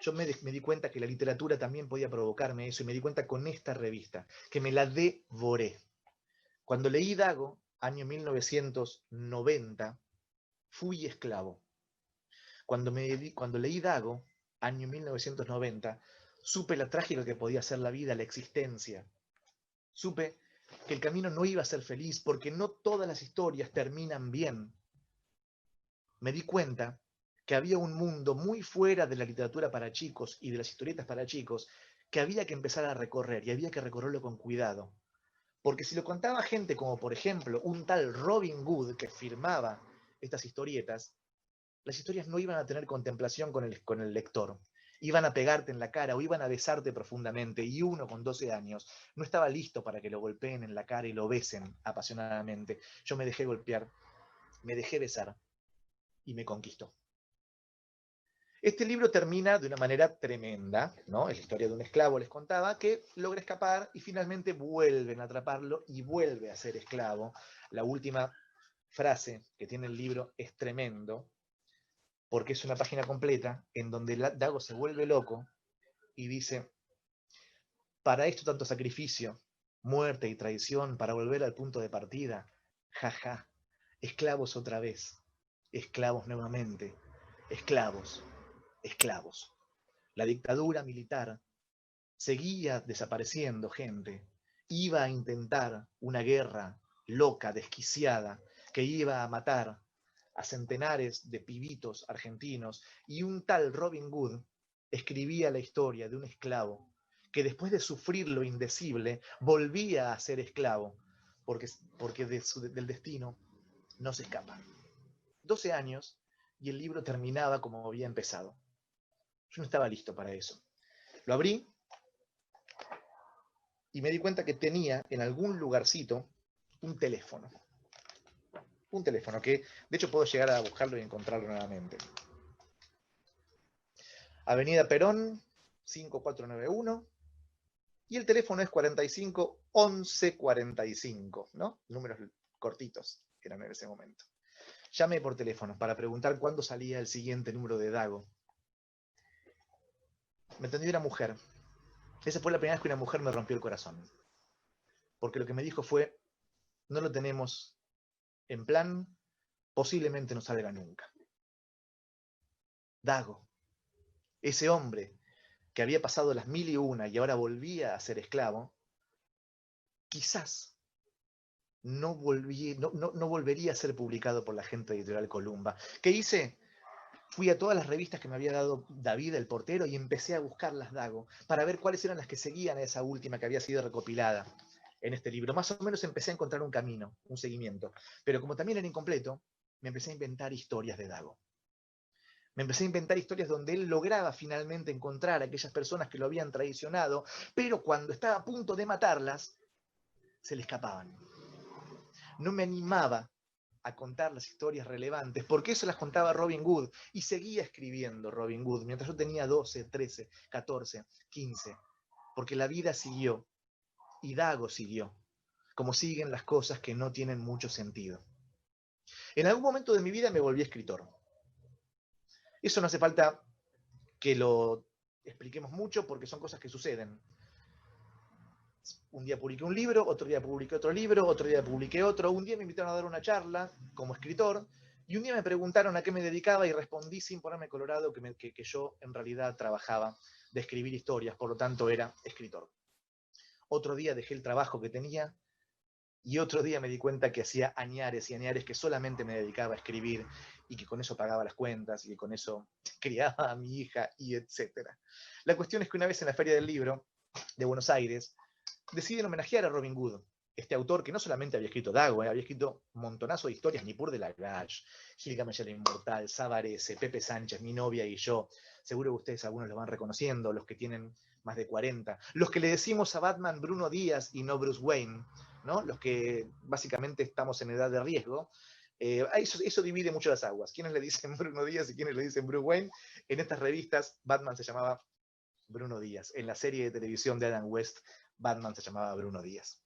B: Yo me di cuenta que la literatura también podía provocarme eso, y me di cuenta con esta revista, que me la devoré. Cuando leí Dago, año 1990, fui esclavo. Cuando leí Dago, año 1990, supe la trágica que podía ser la vida, la existencia. Supe que el camino no iba a ser feliz porque no todas las historias terminan bien. Me di cuenta que había un mundo muy fuera de la literatura para chicos y de las historietas para chicos que había que empezar a recorrer, y había que recorrerlo con cuidado. Porque si lo contaba gente como, por ejemplo, un tal Robin Hood que firmaba estas historietas, las historias no iban a tener contemplación con el lector. Iban a pegarte en la cara o iban a besarte profundamente, y uno con 12 años no estaba listo para que lo golpeen en la cara y lo besen apasionadamente. Yo me dejé golpear, me dejé besar y me conquistó. Este libro termina de una manera tremenda, ¿no? Es la historia de un esclavo, les contaba, que logra escapar y finalmente vuelven a atraparlo y vuelve a ser esclavo. La última frase que tiene el libro es tremendo. porque es una página completa en donde Dago se vuelve loco y dice: para esto tanto sacrificio, muerte y traición para volver al punto de partida. Jaja, esclavos otra vez, esclavos nuevamente, esclavos, esclavos. La dictadura militar seguía desapareciendo gente, iba a intentar una guerra loca, desquiciada, que iba a matar a centenares de pibitos argentinos, y un tal Robin Hood escribía la historia de un esclavo que después de sufrir lo indecible volvía a ser esclavo, porque del destino no se escapa. 12 años y el libro terminaba como había empezado. Yo no estaba listo para eso. Lo abrí y me di cuenta que tenía en algún lugarcito un teléfono. Un teléfono que, de hecho, puedo llegar a buscarlo y encontrarlo nuevamente. Avenida Perón, 5491. Y el teléfono es 45 11 45, ¿no? Números cortitos eran en ese momento. Llamé por teléfono para preguntar cuándo salía el siguiente número de Dago. Me atendió una mujer. Esa fue la primera vez que una mujer me rompió el corazón. Porque lo que me dijo fue: no lo tenemos en plan, posiblemente no salga nunca. Dago, ese hombre que había pasado las 1001 y ahora volvía a ser esclavo, quizás no volvería a ser publicado por la gente de Editorial Columba. ¿Qué hice? Fui a todas las revistas que me había dado David, el portero, y empecé a buscarlas, Dago, para ver cuáles eran las que seguían a esa última que había sido recopilada en este libro. Más o menos empecé a encontrar un camino, un seguimiento. Pero como también era incompleto, me empecé a inventar historias de Dago. Me empecé a inventar historias donde él lograba finalmente encontrar a aquellas personas que lo habían traicionado, pero cuando estaba a punto de matarlas, se le escapaban. No me animaba a contar las historias relevantes, porque eso las contaba Robin Hood, y seguía escribiendo Robin Hood, mientras yo tenía 12, 13, 14, 15, porque la vida siguió, y Dago siguió, como siguen las cosas que no tienen mucho sentido. En algún momento de mi vida me volví escritor. Eso no hace falta que lo expliquemos mucho, porque son cosas que suceden. Un día publiqué un libro, otro día publiqué otro libro, otro día publiqué otro, un día me invitaron a dar una charla como escritor, y un día me preguntaron a qué me dedicaba y respondí sin ponerme colorado que yo en realidad trabajaba de escribir historias, por lo tanto era escritor. Otro día dejé el trabajo que tenía y otro día me di cuenta que hacía añares y añares que solamente me dedicaba a escribir y que con eso pagaba las cuentas y que con eso criaba a mi hija y etcétera. La cuestión es que una vez en la Feria del Libro de Buenos Aires deciden homenajear a Robin Hood, este autor que no solamente había escrito Dago, había escrito un montonazo de historias, Nippur de la Gage, Gilgamesh el Inmortal, Sabarese, Pepe Sánchez, Mi novia y yo. Seguro que ustedes algunos lo van reconociendo, los que tienen más de 40. Los que le decimos a Batman Bruno Díaz y no Bruce Wayne, ¿no? Los que básicamente estamos en edad de riesgo. Eso divide mucho las aguas. ¿Quiénes le dicen Bruno Díaz y quiénes le dicen Bruce Wayne? En estas revistas, Batman se llamaba Bruno Díaz. En la serie de televisión de Adam West, Batman se llamaba Bruno Díaz.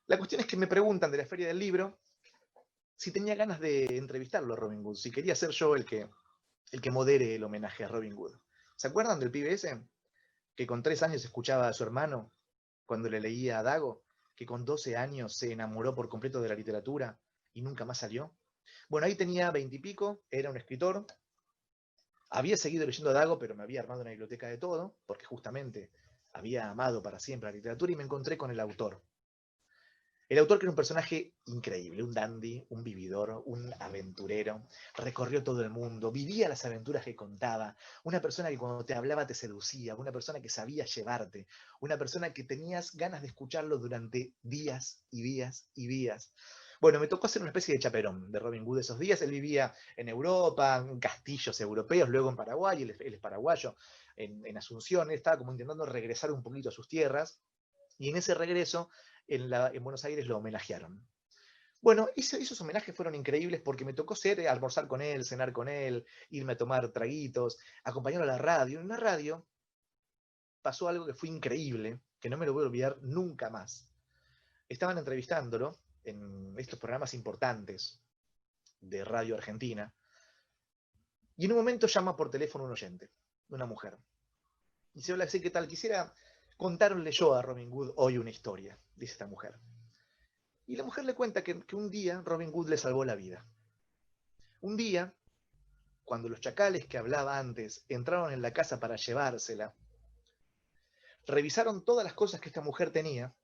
B: La cuestión es que me preguntan de la Feria del Libro si tenía ganas de entrevistarlo a Robin Hood, si quería ser yo el que modere el homenaje a Robin Hood. ¿Se acuerdan del pibe ese? Que con 3 años escuchaba a su hermano cuando le leía a Dago, que con 12 años se enamoró por completo de la literatura y nunca más salió. Bueno, ahí tenía 20 y pico, era un escritor, había seguido leyendo a Dago, pero me había armado una biblioteca de todo, porque justamente había amado para siempre la literatura, y me encontré con el autor. El autor, que era un personaje increíble, un dandy, un vividor, un aventurero, recorrió todo el mundo, vivía las aventuras que contaba, una persona que cuando te hablaba te seducía, una persona que sabía llevarte, una persona que tenías ganas de escucharlo durante días y días y días. Bueno, me tocó hacer una especie de chaperón de Robin Hood esos días. Él vivía en Europa, en castillos europeos, luego en Paraguay, él es paraguayo, en Asunción. Él estaba como intentando regresar un poquito a sus tierras, y en ese regreso en Buenos Aires lo homenajearon. Bueno, esos homenajes fueron increíbles porque me tocó almorzar con él, cenar con él, irme a tomar traguitos, acompañarlo a la radio. En la radio pasó algo que fue increíble, que no me lo voy a olvidar nunca más. Estaban entrevistándolo en estos programas importantes de Radio Argentina, Y en un momento llama por teléfono un oyente, una mujer. Y dice, hola, ¿qué tal? Quisiera contarle yo a Robin Hood hoy una historia, dice esta mujer. Y la mujer le cuenta que un día Robin Hood le salvó la vida. Un día, cuando los chacales que hablaba antes entraron en la casa para llevársela, revisaron todas las cosas que esta mujer tenía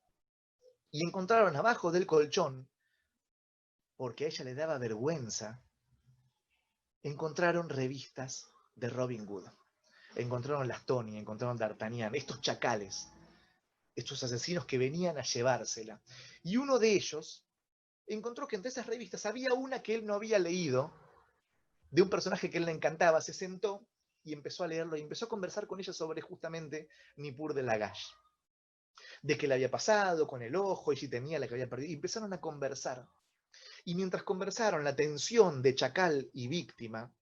B: y encontraron abajo del colchón, porque a ella le daba vergüenza, encontraron revistas de Robin Hood. Encontraron las Tony, encontraron D'Artagnan, estos chacales, estos asesinos que venían a llevársela. Y uno de ellos encontró que entre esas revistas había una que él no había leído, de un personaje que él le encantaba, se sentó y empezó a leerlo y empezó a conversar con ella sobre justamente Nippur de Lagash. De qué le había pasado con el ojo y si tenía la que había perdido. Y empezaron a conversar. Y mientras conversaron, la tensión de chacal y víctima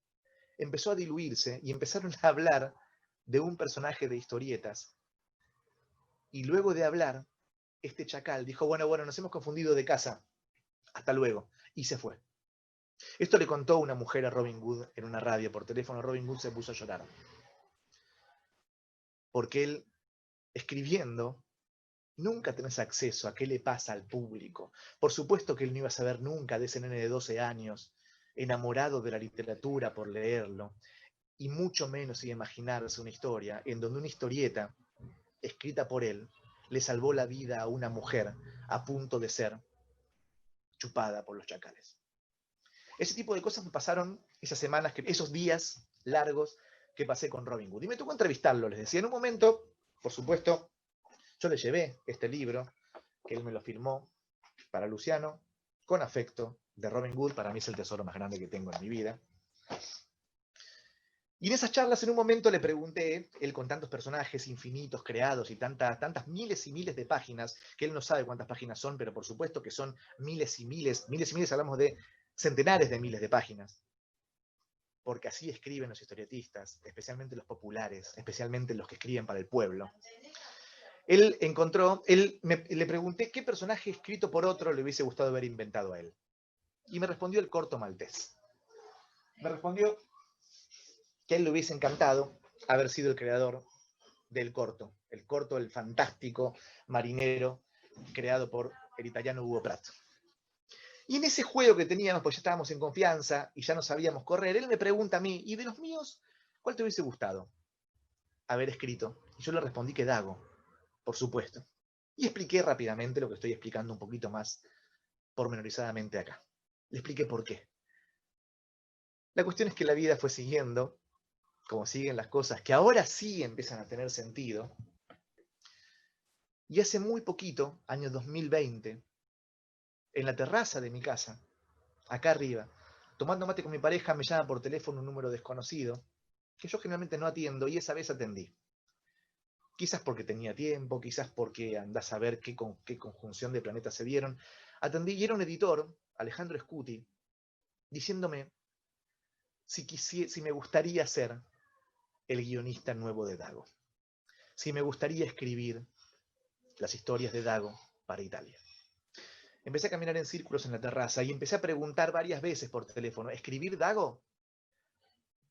B: empezó a diluirse y empezaron a hablar de un personaje de historietas. Y luego de hablar, este chacal dijo, bueno, nos hemos confundido de casa. Hasta luego. Y se fue. Esto le contó una mujer a Robin Hood en una radio por teléfono. Robin Hood se puso a llorar. Porque él, escribiendo, nunca tenés acceso a qué le pasa al público. Por supuesto que él no iba a saber nunca de ese nene de 12 años, enamorado de la literatura por leerlo, y mucho menos iba a imaginarse una historia en donde una historieta, escrita por él, le salvó la vida a una mujer a punto de ser chupada por los chacales. Ese tipo de cosas me pasaron esas semanas, esos días largos que pasé con Robin Hood. Y me tocó entrevistarlo, les decía. En un momento, por supuesto, yo le llevé este libro, que él me lo firmó para Luciano, con afecto, de Robin Hood. Para mí es el tesoro más grande que tengo en mi vida. Y en esas charlas, en un momento le pregunté, él con tantos personajes infinitos creados y tantas miles y miles de páginas, que él no sabe cuántas páginas son, pero por supuesto que son miles y miles, hablamos de centenares de miles de páginas. Porque así escriben los historietistas, especialmente los populares, especialmente los que escriben para el pueblo. Le pregunté qué personaje escrito por otro le hubiese gustado haber inventado a él. Y me respondió el Corto Maltés. Me respondió que a él le hubiese encantado haber sido el creador del corto, el fantástico marinero, creado por el italiano Hugo Pratt. Y en ese juego que teníamos, pues ya estábamos en confianza y ya no sabíamos correr, él me pregunta a mí, ¿y de los míos, cuál te hubiese gustado haber escrito? Y yo le respondí que Dago, por supuesto. Y expliqué rápidamente lo que estoy explicando un poquito más pormenorizadamente acá. Le expliqué por qué. La cuestión es que la vida fue siguiendo, como siguen las cosas, que ahora sí empiezan a tener sentido. Y hace muy poquito, año 2020, en la terraza de mi casa, acá arriba, tomando mate con mi pareja, me llama por teléfono un número desconocido, que yo generalmente no atiendo, y esa vez atendí. Quizás porque tenía tiempo, quizás porque andás a ver qué conjunción de planetas se dieron. Atendí y era un editor, Alejandro Scuti, diciéndome si me gustaría ser el guionista nuevo de Dago. Si me gustaría escribir las historias de Dago para Italia. Empecé a caminar en círculos en la terraza y empecé a preguntar varias veces por teléfono, ¿escribir Dago?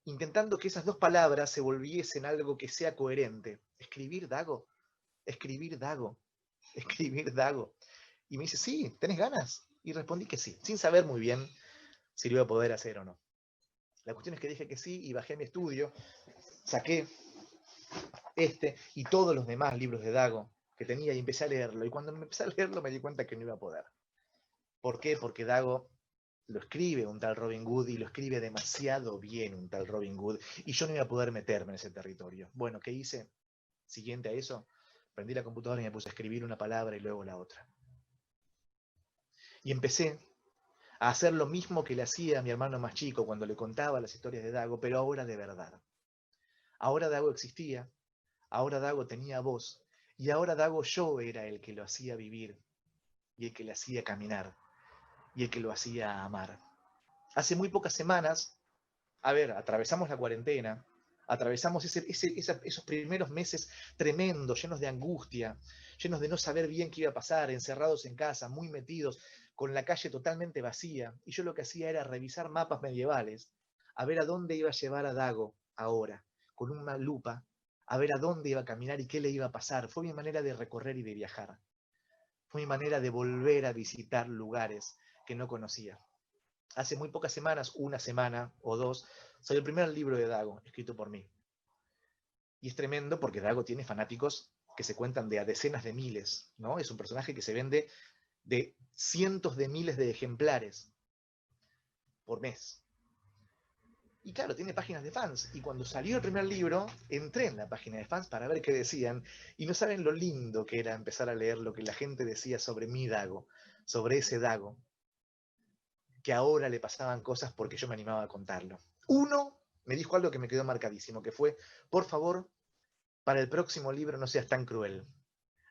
B: Intentando que esas dos palabras se volviesen algo que sea coherente. ¿Escribir Dago? ¿Escribir Dago? ¿Escribir Dago? Y me dice, sí, ¿tenés ganas? Y respondí que sí, sin saber muy bien si lo iba a poder hacer o no. La cuestión es que dije que sí y bajé a mi estudio, saqué este y todos los demás libros de Dago que tenía y empecé a leerlo. Y cuando me empecé a leerlo me di cuenta que no iba a poder. ¿Por qué? Porque Dago lo escribe un tal Robin Hood y lo escribe demasiado bien un tal Robin Hood y yo no iba a poder meterme en ese territorio. Bueno, ¿qué hice? Siguiente a eso, prendí la computadora y me puse a escribir una palabra y luego la otra. Y empecé a hacer lo mismo que le hacía a mi hermano más chico cuando le contaba las historias de Dago, pero ahora de verdad. Ahora Dago existía, ahora Dago tenía voz, y ahora Dago yo era el que lo hacía vivir, y el que le hacía caminar, y el que lo hacía amar. Hace muy pocas semanas, atravesamos la cuarentena, atravesamos esos primeros meses tremendos, llenos de angustia, llenos de no saber bien qué iba a pasar, encerrados en casa, muy metidos, con la calle totalmente vacía, y yo lo que hacía era revisar mapas medievales, a ver a dónde iba a llevar a Dago ahora, con una lupa, a ver a dónde iba a caminar y qué le iba a pasar. Fue mi manera de recorrer y de viajar. Fue mi manera de volver a visitar lugares que no conocía. Hace muy pocas semanas, una semana o dos, salió el primer libro de Dago, escrito por mí. Y es tremendo porque Dago tiene fanáticos que se cuentan de a decenas de miles, ¿no? Es un personaje que se vende de cientos de miles de ejemplares por mes. Y claro, tiene páginas de fans. Y cuando salió el primer libro, entré en la página de fans para ver qué decían. Y no saben lo lindo que era empezar a leer lo que la gente decía sobre mi Dago, sobre ese Dago, que ahora le pasaban cosas porque yo me animaba a contarlo. Uno me dijo algo que me quedó marcadísimo, que fue, por favor, para el próximo libro no seas tan cruel.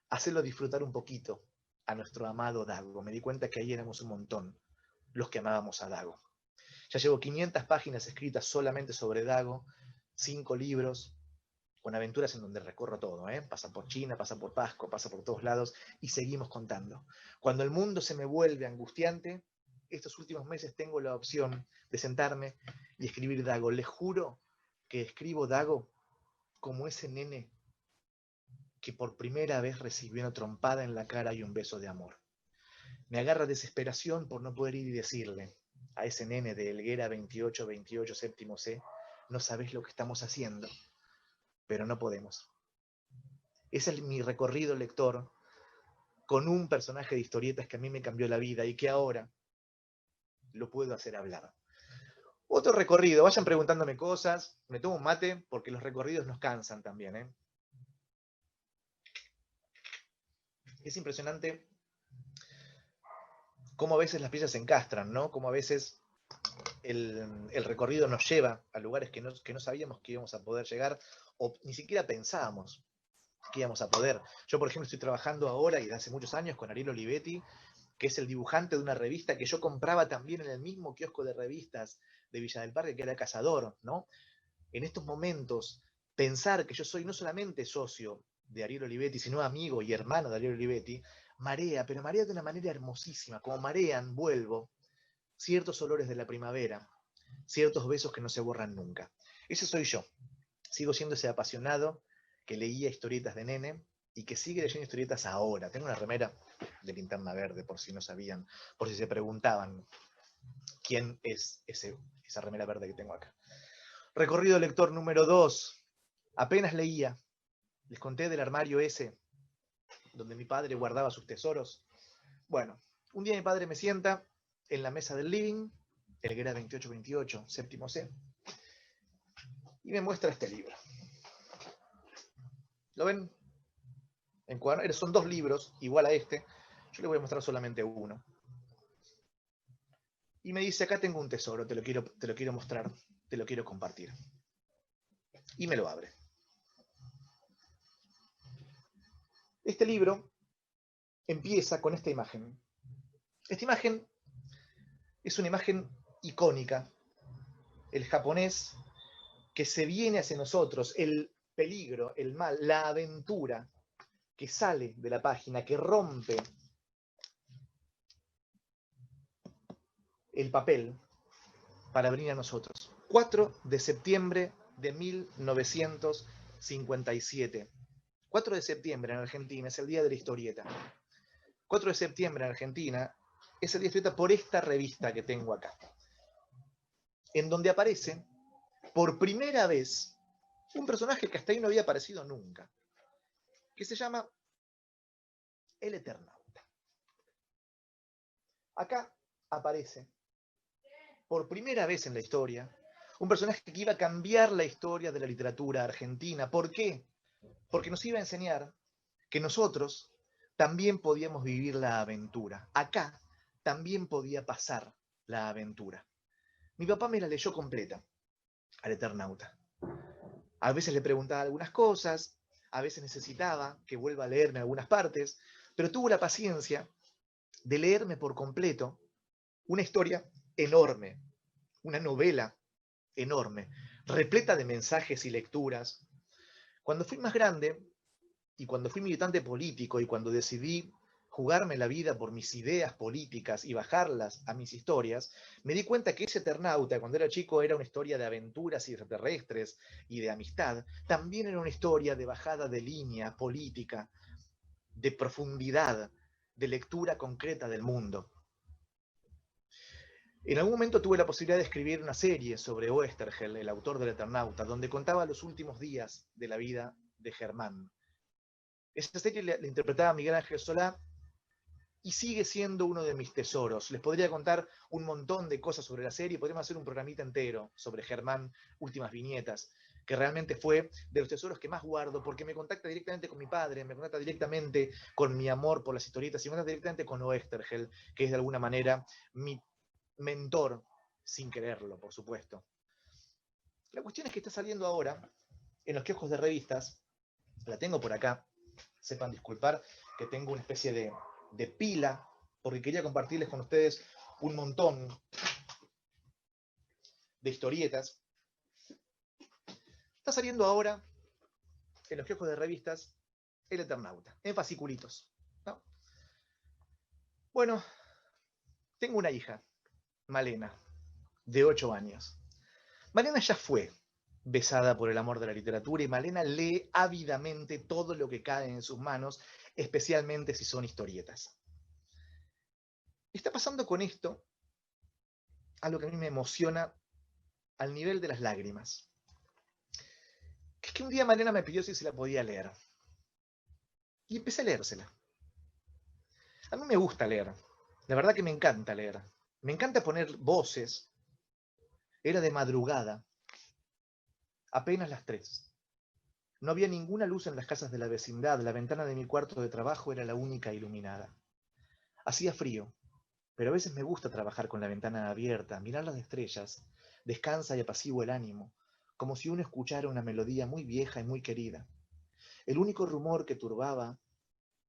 B: Hacelo disfrutar un poquito a nuestro amado Dago. Me di cuenta que ahí éramos un montón los que amábamos a Dago. Ya llevo 500 páginas escritas solamente sobre Dago, 5 libros, con aventuras en donde recorro todo, ¿eh? Pasa por China, pasa por Pasco, pasa por todos lados, y seguimos contando. Cuando el mundo se me vuelve angustiante, estos últimos meses tengo la opción de sentarme y escribir Dago. Les juro que escribo Dago como ese nene que por primera vez recibió una trompada en la cara y un beso de amor. Me agarra desesperación por no poder ir y decirle a ese nene de Helguera 2828 séptimo C, no sabés lo que estamos haciendo, pero no podemos. Ese es mi recorrido lector con un personaje de historietas que a mí me cambió la vida y que ahora lo puedo hacer hablar. Otro recorrido, vayan preguntándome cosas, me tomo un mate porque los recorridos nos cansan también, ¿eh? Es impresionante cómo a veces las piezas se encastran, ¿no? Cómo a veces el recorrido nos lleva a lugares que no sabíamos que íbamos a poder llegar o ni siquiera pensábamos que íbamos a poder. Yo, por ejemplo, estoy trabajando ahora y de hace muchos años con Ariel Olivetti, que es el dibujante de una revista que yo compraba también en el mismo kiosco de revistas de Villa del Parque, que era Cazador, ¿no? En estos momentos, pensar que yo soy no solamente socio de Ariel Olivetti, sino amigo y hermano de Ariel Olivetti, marea, pero marea de una manera hermosísima. Como marean, vuelvo, ciertos olores de la primavera, ciertos besos que no se borran nunca. Ese soy yo. Sigo siendo ese apasionado que leía historietas de nene y que sigue leyendo historietas ahora. Tengo una remera de Linterna Verde, por si no sabían, por si se preguntaban quién es esa remera verde que tengo acá. Recorrido lector número 2. Apenas leía. Les conté del armario ese donde mi padre guardaba sus tesoros. Bueno, un día mi padre me sienta en la mesa del living, Helguera 2828, séptimo C, y me muestra este libro. ¿Lo ven? Son 2 libros, igual a este. Yo les voy a mostrar solamente uno. Y me dice, acá tengo un tesoro, te lo quiero mostrar, te lo quiero compartir. Y me lo abre. Este libro empieza con esta imagen. Esta imagen es una imagen icónica. El japonés que se viene hacia nosotros, el peligro, el mal, la aventura que sale de la página, que rompe el papel para venir a nosotros. 4 de septiembre de 1957. 4 de septiembre en Argentina es el día de la historieta. 4 de septiembre en Argentina es el día de la historieta por esta revista que tengo acá, en donde aparece por primera vez un personaje que hasta ahí no había aparecido nunca, que se llama El Eternauta. Acá aparece por primera vez en la historia un personaje que iba a cambiar la historia de la literatura argentina. ¿Por qué? Porque nos iba a enseñar que nosotros también podíamos vivir la aventura. Acá también podía pasar la aventura. Mi papá me la leyó completa, al Eternauta. A veces le preguntaba algunas cosas, a veces necesitaba que vuelva a leerme algunas partes, pero tuvo la paciencia de leerme por completo una historia enorme, una novela enorme, repleta de mensajes y lecturas. Cuando fui más grande, y cuando fui militante político, y cuando decidí jugarme la vida por mis ideas políticas y bajarlas a mis historias, me di cuenta que ese Eternauta, cuando era chico, era una historia de aventuras extraterrestres y de amistad, también era una historia de bajada de línea política, de profundidad, de lectura concreta del mundo. En algún momento tuve la posibilidad de escribir una serie sobre Oesterheld, el autor del Eternauta, donde contaba los últimos días de la vida de Germán. Esa serie la interpretaba Miguel Ángel Solá y sigue siendo uno de mis tesoros. Les podría contar un montón de cosas sobre la serie, podríamos hacer un programita entero sobre Germán, últimas viñetas, que realmente fue de los tesoros que más guardo, porque me contacta directamente con mi padre, me contacta directamente con mi amor por las historietas, y me contacta directamente con Oesterheld, que es de alguna manera mi mentor, sin quererlo, por supuesto. La cuestión es que está saliendo ahora en los kioscos de revistas, la tengo por acá, sepan disculpar que tengo una especie de pila, porque quería compartirles con ustedes un montón de historietas. Está saliendo ahora en los kioscos de revistas El Eternauta, en fasciculitos, ¿no? Bueno, tengo una hija, Malena, de 8 años. Malena ya fue besada por el amor de la literatura y Malena lee ávidamente todo lo que cae en sus manos, especialmente si son historietas. Está pasando con esto algo que a mí me emociona al nivel de las lágrimas. Es que un día Malena me pidió si se la podía leer. Y empecé a leérsela. A mí me gusta leer. La verdad que me encanta leer. Me encanta poner voces. Era de madrugada. Apenas las 3. No había ninguna luz en las casas de la vecindad. La ventana de mi cuarto de trabajo era la única iluminada. Hacía frío, pero a veces me gusta trabajar con la ventana abierta, mirar las estrellas. Descansa y apacigua el ánimo, como si uno escuchara una melodía muy vieja y muy querida. El único rumor que turbaba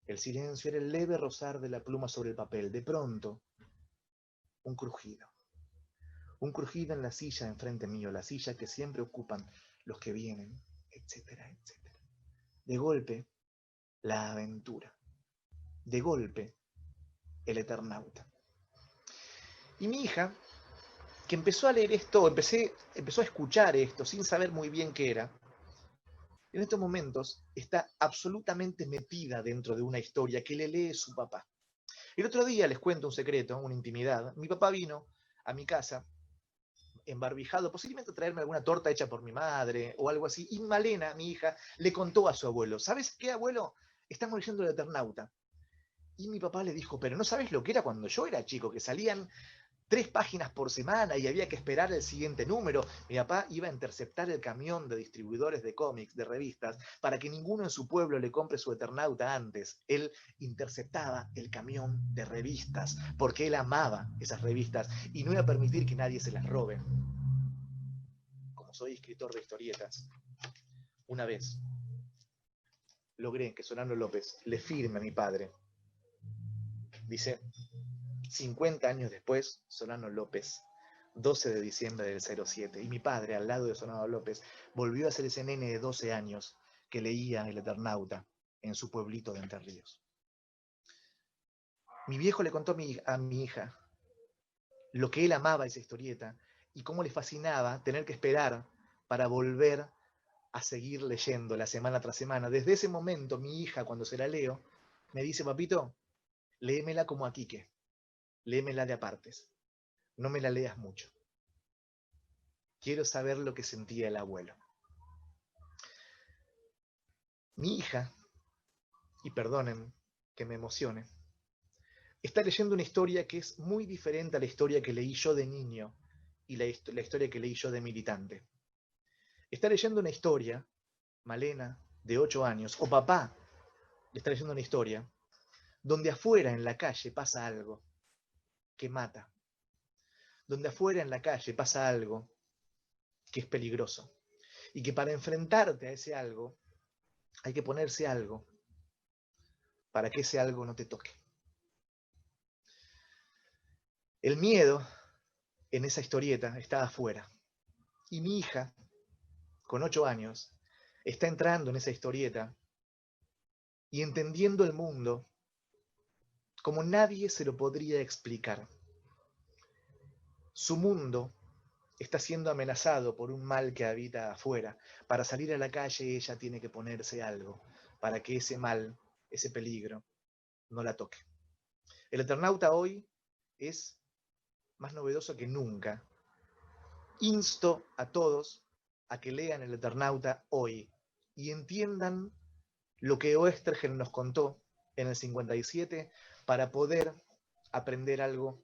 B: el silencio era el leve rozar de la pluma sobre el papel. De pronto, un crujido. Un crujido en la silla enfrente mío, la silla que siempre ocupan los que vienen, etcétera, etcétera. De golpe, la aventura. De golpe, el Eternauta. Y mi hija, que empezó a leer esto, empezó a escuchar esto sin saber muy bien qué era, en estos momentos está absolutamente metida dentro de una historia que le lee su papá. El otro día, les cuento un secreto, una intimidad, mi papá vino a mi casa embarbijado, posiblemente a traerme alguna torta hecha por mi madre o algo así, y Malena, mi hija, le contó a su abuelo, ¿sabes qué, abuelo? Estamos leyendo el Eternauta. Y mi papá le dijo, pero ¿no sabes lo que era cuando yo era chico? Que salían 3 páginas por semana y había que esperar el siguiente número. Mi papá iba a interceptar el camión de distribuidores de cómics, de revistas, para que ninguno en su pueblo le compre su Eternauta antes. Él interceptaba el camión de revistas porque él amaba esas revistas y no iba a permitir que nadie se las robe. Como soy escritor de historietas, una vez logré que Solano López le firme a mi padre. Dice, 50 años después, Solano López, 12 de diciembre del 07. Y mi padre, al lado de Solano López, volvió a ser ese nene de 12 años que leía El Eternauta en su pueblito de Entre Ríos. Mi viejo le contó a mi hija lo que él amaba esa historieta y cómo le fascinaba tener que esperar para volver a seguir leyéndola semana tras semana. Desde ese momento, mi hija, cuando se la leo, me dice, papito, léemela como a Quique, léemela de apartes, no me la leas mucho. Quiero saber lo que sentía el abuelo. Mi hija, y perdonen que me emocione, está leyendo una historia que es muy diferente a la historia que leí yo de niño y la historia que leí yo de militante. Está leyendo una historia, Malena, de 8 años, o papá, le está leyendo una historia, donde afuera en la calle pasa algo que mata. Donde afuera en la calle pasa algo que es peligroso. Y que para enfrentarte a ese algo, hay que ponerse algo para que ese algo no te toque. El miedo en esa historieta está afuera. Y mi hija, con 8 años, está entrando en esa historieta y entendiendo el mundo como nadie se lo podría explicar. Su mundo está siendo amenazado por un mal que habita afuera. Para salir a la calle ella tiene que ponerse algo, para que ese mal, ese peligro, no la toque. El Eternauta hoy es más novedoso que nunca. Insto a todos a que lean el Eternauta hoy y entiendan lo que Oestergel nos contó en el 57 para poder aprender algo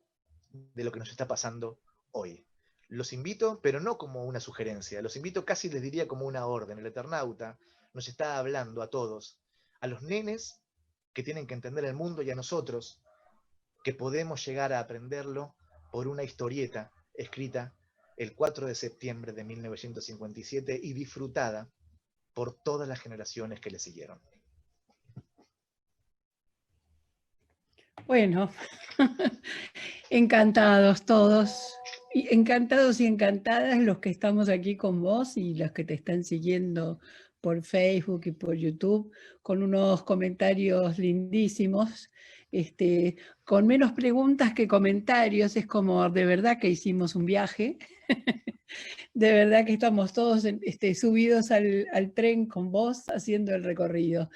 B: de lo que nos está pasando hoy. Los invito, pero no como una sugerencia, los invito casi les diría como una orden. El Eternauta nos está hablando a todos, a los nenes que tienen que entender el mundo y a nosotros que podemos llegar a aprenderlo por una historieta escrita el 4 de septiembre de 1957 y disfrutada por todas las generaciones que le siguieron.
A: Bueno, encantados todos, y encantados y encantadas los que estamos aquí con vos y los que te están siguiendo por Facebook y por YouTube, con unos comentarios lindísimos, con menos preguntas que comentarios. Es como de verdad que hicimos un viaje, de verdad que estamos todos subidos al tren con vos haciendo el recorrido.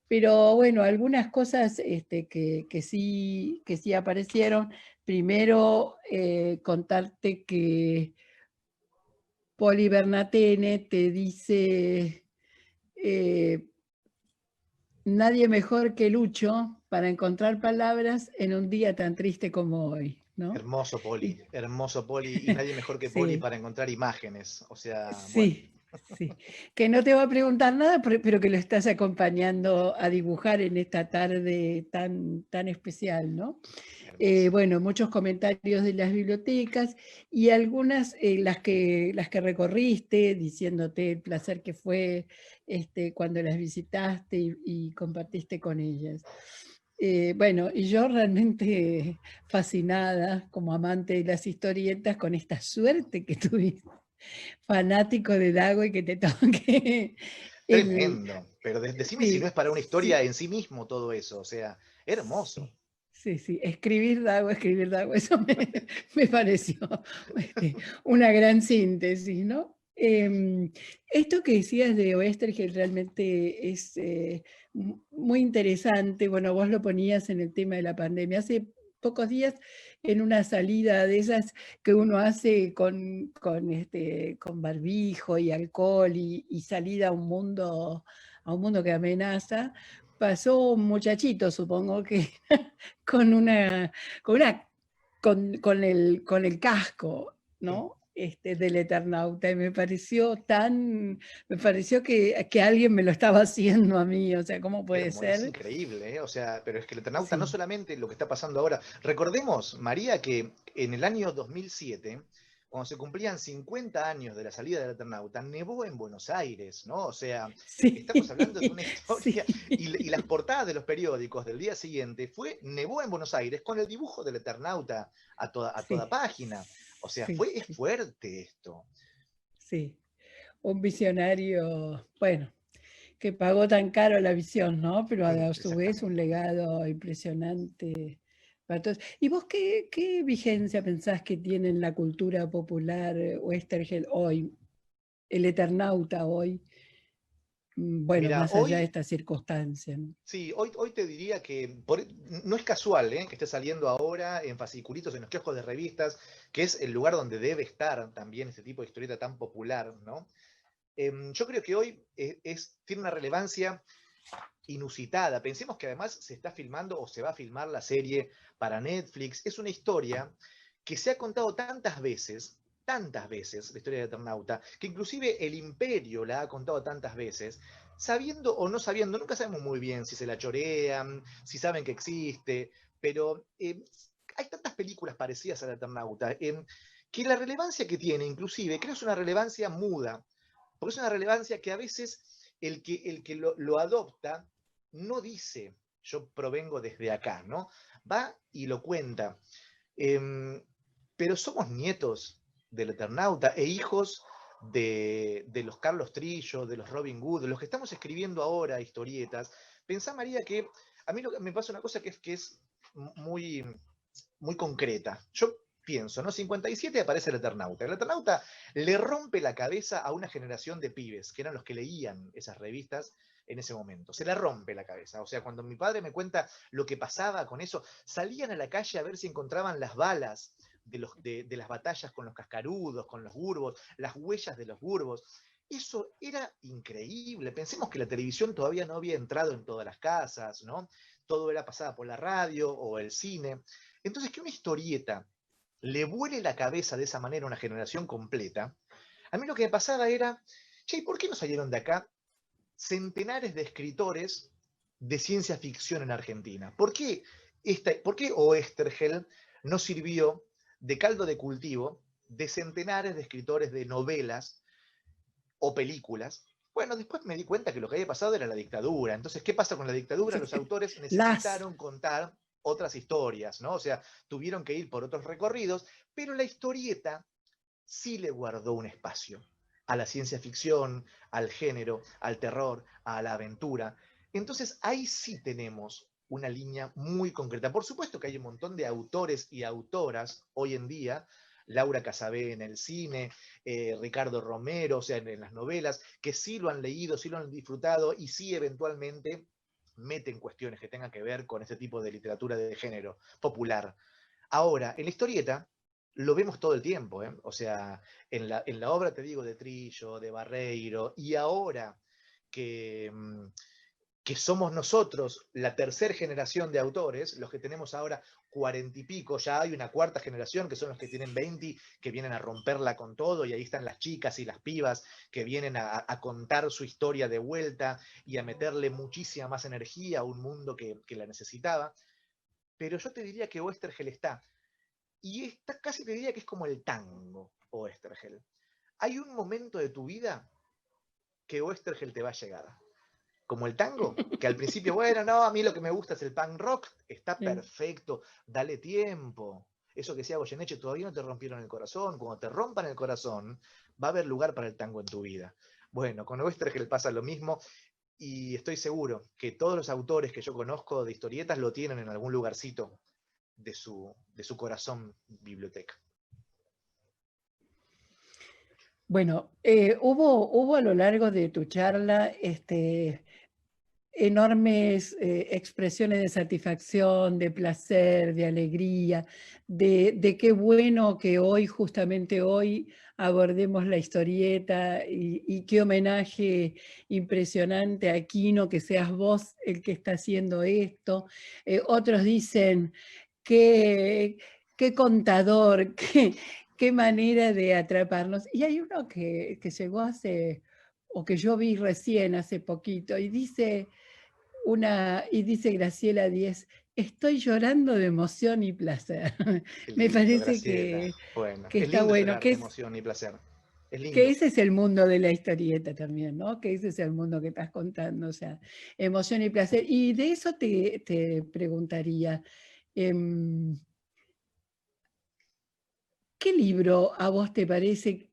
A: Pero bueno, algunas cosas que sí aparecieron. Primero, contarte que Poli Bernatene te dice, eh, nadie mejor que Lucho para encontrar palabras en un día tan triste como hoy, ¿no?
B: Hermoso Poli, y nadie mejor que Poli
A: Sí,
B: para encontrar imágenes. O sea, bueno.
A: sí, sí. Que no te va a preguntar nada, pero que lo estás acompañando a dibujar en esta tarde tan especial, ¿no?
B: Hermoso.
A: Bueno, muchos comentarios de las bibliotecas y algunas, las que recorriste, diciéndote el placer que fue cuando las visitaste y compartiste con ellas. Bueno, y yo realmente fascinada como amante de las historietas con esta suerte que tuviste, fanático de Dago y que te toque el...
B: Tremendo. Pero decime si no
A: Sí,
B: es para una historia
A: sí,
B: en sí mismo todo eso. O sea, hermoso.
A: sí. Sí, sí, escribir Dago, eso me pareció una gran síntesis, ¿no? Esto que decías de Oestergel realmente es muy interesante. Bueno, vos lo ponías en el tema de la pandemia. Hace pocos días, en una salida de esas que uno hace con barbijo y alcohol y salida a un mundo que amenaza, pasó un muchachito, supongo que con una, con una, con el casco,
B: Sí.
A: ¿no? Del Eternauta, y me pareció que alguien me lo estaba haciendo a mí. O sea, ¿cómo puede
B: Es
A: ser?
B: increíble, ¿eh? O sea, pero es que el Eternauta no
A: Sí,
B: solamente lo que está pasando ahora. Recordemos, María, que en el año 2007, cuando se cumplían 50 años de la salida del Eternauta, nevó en Buenos Aires, ¿no? O sea,
A: sí,
B: estamos hablando de una
A: sí,
B: historia. Y las portadas de los periódicos del día siguiente fue nevó en Buenos Aires con el dibujo del Eternauta a toda
A: sí,
B: página. O sea,
A: sí,
B: es
A: sí,
B: fuerte esto.
A: sí. Un visionario, bueno, que pagó tan caro la visión, ¿no? Pero a su vez un
B: Exactamente.
A: legado impresionante para todos. ¿Y vos qué vigencia pensás que tiene en la cultura popular Oestergel hoy, el Eternauta hoy? Bueno,
B: Mira,
A: más allá de
B: hoy
A: esta circunstancia, ¿no?
B: sí, hoy te diría que no es casual, ¿eh? Que esté saliendo ahora en fasciculitos, en los kioscos de revistas, que es el lugar donde debe estar también este tipo de historieta tan popular, ¿no? Yo creo que hoy tiene una relevancia inusitada. Pensemos que además se está filmando o se va a filmar la serie para Netflix. Es una historia que se ha contado tantas veces, la historia de Eternauta, que inclusive el Imperio la ha contado tantas veces, sabiendo o no sabiendo, nunca sabemos muy bien si se la chorean, si saben que existe, pero hay tantas películas parecidas a la Eternauta, que la relevancia que tiene, inclusive, creo que es una relevancia muda, porque es una relevancia que a veces el que lo adopta no dice, yo provengo desde acá, ¿no? Va y lo cuenta. Pero somos nietos del Eternauta e hijos de los Carlos Trillo, de los Robin Hood, de los que estamos escribiendo ahora historietas. Pensá, María, que a mí me pasa una cosa que es muy, muy concreta. Yo pienso, ¿no? 57 aparece el Eternauta. El Eternauta le rompe la cabeza a una generación de pibes, que eran los que leían esas revistas en ese momento. Se le rompe la cabeza. O sea, cuando mi padre me cuenta lo que pasaba con eso, salían a la calle a ver si encontraban las balas de las batallas con los cascarudos, con los burbos, las huellas de los burbos. Eso era increíble. Pensemos que la televisión todavía no había entrado en todas las casas, ¿no? Todo era pasada por la radio o el cine. Entonces, que una historieta le vuele la cabeza de esa manera a una generación completa, a mí lo que me pasaba era, che, ¿por qué no salieron de acá centenares de escritores de ciencia ficción en Argentina? ¿Por qué Oesterhel no sirvió de caldo de cultivo de centenares de escritores de novelas o películas? Bueno, después me di cuenta que lo que había pasado era la dictadura. Entonces, ¿qué pasa con la dictadura? Los autores
A: Las,
B: necesitaron contar otras historias, ¿no? O sea, tuvieron que ir por otros recorridos, pero la historieta sí le guardó un espacio a la ciencia ficción, al género, al terror, a la aventura. Entonces, ahí sí tenemos una línea muy concreta. Por supuesto que hay un montón de autores y autoras hoy en día, Laura Casabé en el cine, Ricardo Romero, o sea, en las novelas, que sí lo han leído, sí lo han disfrutado y sí eventualmente meten cuestiones que tengan que ver con ese tipo de literatura de género popular. Ahora, en la historieta lo vemos todo el tiempo, ¿eh? O sea, en la obra, te digo, de Trillo, de Barreiro, y ahora que, que somos nosotros la tercera generación de autores, los que tenemos ahora 40 y pico, ya hay una cuarta generación que son los que tienen 20, que vienen a romperla con todo, y ahí están las chicas y las pibas que vienen a contar su historia de vuelta y a meterle muchísima más energía a un mundo que la necesitaba. Pero yo te diría que Oesterhel está, y está, casi te diría que es como el tango, Oesterhel. Hay un momento de tu vida que Oesterhel te va a llegar, como el tango, que al principio, bueno, no, a mí lo que me gusta es el punk rock, está perfecto, dale tiempo. Eso que decía Goyeneche, todavía no te rompieron el corazón. Cuando te rompan el corazón, va a haber lugar para el tango en tu vida. Bueno, con Oesterhel pasa lo mismo, y estoy seguro que todos los autores que yo conozco de historietas lo tienen en algún lugarcito de su corazón biblioteca.
A: bueno, hubo a lo largo de tu charla enormes expresiones de satisfacción, de placer, de alegría, de qué bueno que hoy, justamente hoy, abordemos la historieta y qué homenaje impresionante a Quino, que seas vos el que está haciendo esto. Otros dicen, qué, qué contador, qué manera de atraparnos. Y hay uno que llegó hace, o que yo vi recién hace poquito, y dice Graciela Díez, estoy llorando de emoción y placer.
B: Qué
A: Me
B: lindo,
A: parece
B: Graciela. Bueno,
A: que
B: es
A: está
B: lindo
A: bueno,
B: llorar de emoción y placer. Es
A: que
B: lindo.
A: ese es el mundo de la historieta también, ¿no? Que ese es el mundo que estás contando, o sea, emoción y placer. Y de eso te preguntaría, em, ¿qué libro a vos te parece,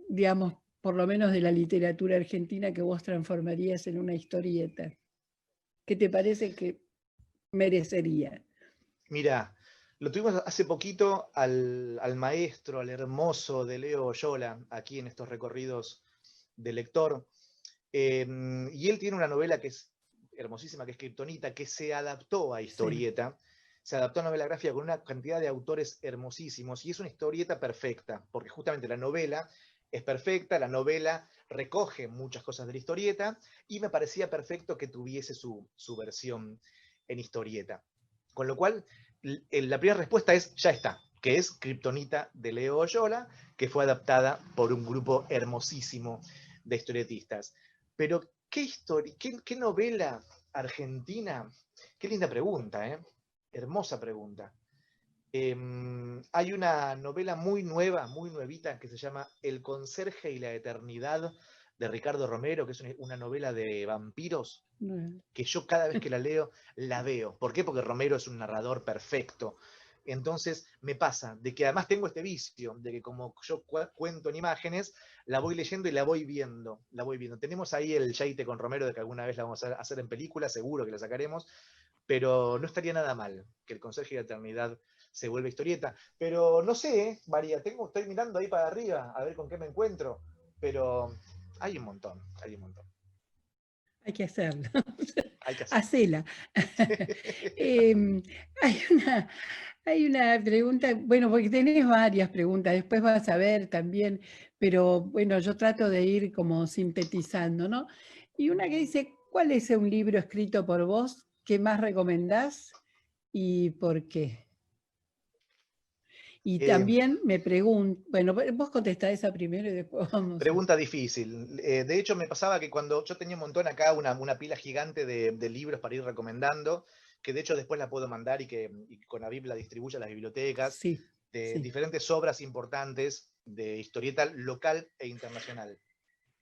A: digamos, por lo menos de la literatura argentina, que vos transformarías en una historieta? ¿Qué te parece que merecería?
B: Mira, lo tuvimos hace poquito al maestro, al hermoso de Leo Oyola, aquí en estos recorridos de lector. Y él tiene una novela que es hermosísima, que es Kryptonita, que se adaptó a
A: Sí.
B: historieta, se adaptó a novela gráfica con una cantidad de autores hermosísimos, y es una historieta perfecta, porque justamente la novela es perfecta, la novela recoge muchas cosas de la historieta, y me parecía perfecto que tuviese su versión en historieta. Con lo cual, la primera respuesta es, ya está, que es Kryptonita de Leo Oyola, que fue adaptada por un grupo hermosísimo de historietistas. Pero, ¿qué novela argentina? Qué linda pregunta, ¿eh? Hermosa pregunta. Hay una novela muy nueva, muy nuevita, que se llama El conserje y la eternidad, de Ricardo Romero, que es una novela de vampiros,
A: Bueno,
B: que yo cada vez que la leo, la veo. ¿Por qué? Porque Romero es un narrador perfecto. Entonces me pasa de que además tengo este vicio, de que como yo cuento en imágenes, la voy leyendo y la voy viendo, la voy viendo. Tenemos ahí el Yaite con Romero, de que alguna vez la vamos a hacer en película, seguro que la sacaremos, pero no estaría nada mal que El Conserje de la Eternidad se vuelva historieta. Pero no sé, María, estoy mirando ahí para arriba a ver con qué me encuentro, pero hay un montón, hay un montón.
A: Hay que hacerlo.
B: Hay que hacerlo.
A: Hacela. Hay una pregunta, bueno, porque tenés varias preguntas, después vas a ver también, pero bueno, yo trato de ir como sintetizando, ¿no? Y una que dice, ¿cuál es un libro escrito por vos que más recomendás y por qué? Y también me pregunto, bueno, vos contestá esa primero y después vamos.
B: Pregunta difícil. De hecho, me pasaba que cuando yo tenía un montón acá, una pila gigante de libros para ir recomendando, que de hecho después la puedo mandar y con Avib la distribuye a las bibliotecas,
A: Sí,
B: de
A: sí.
B: diferentes obras importantes de historieta local e internacional.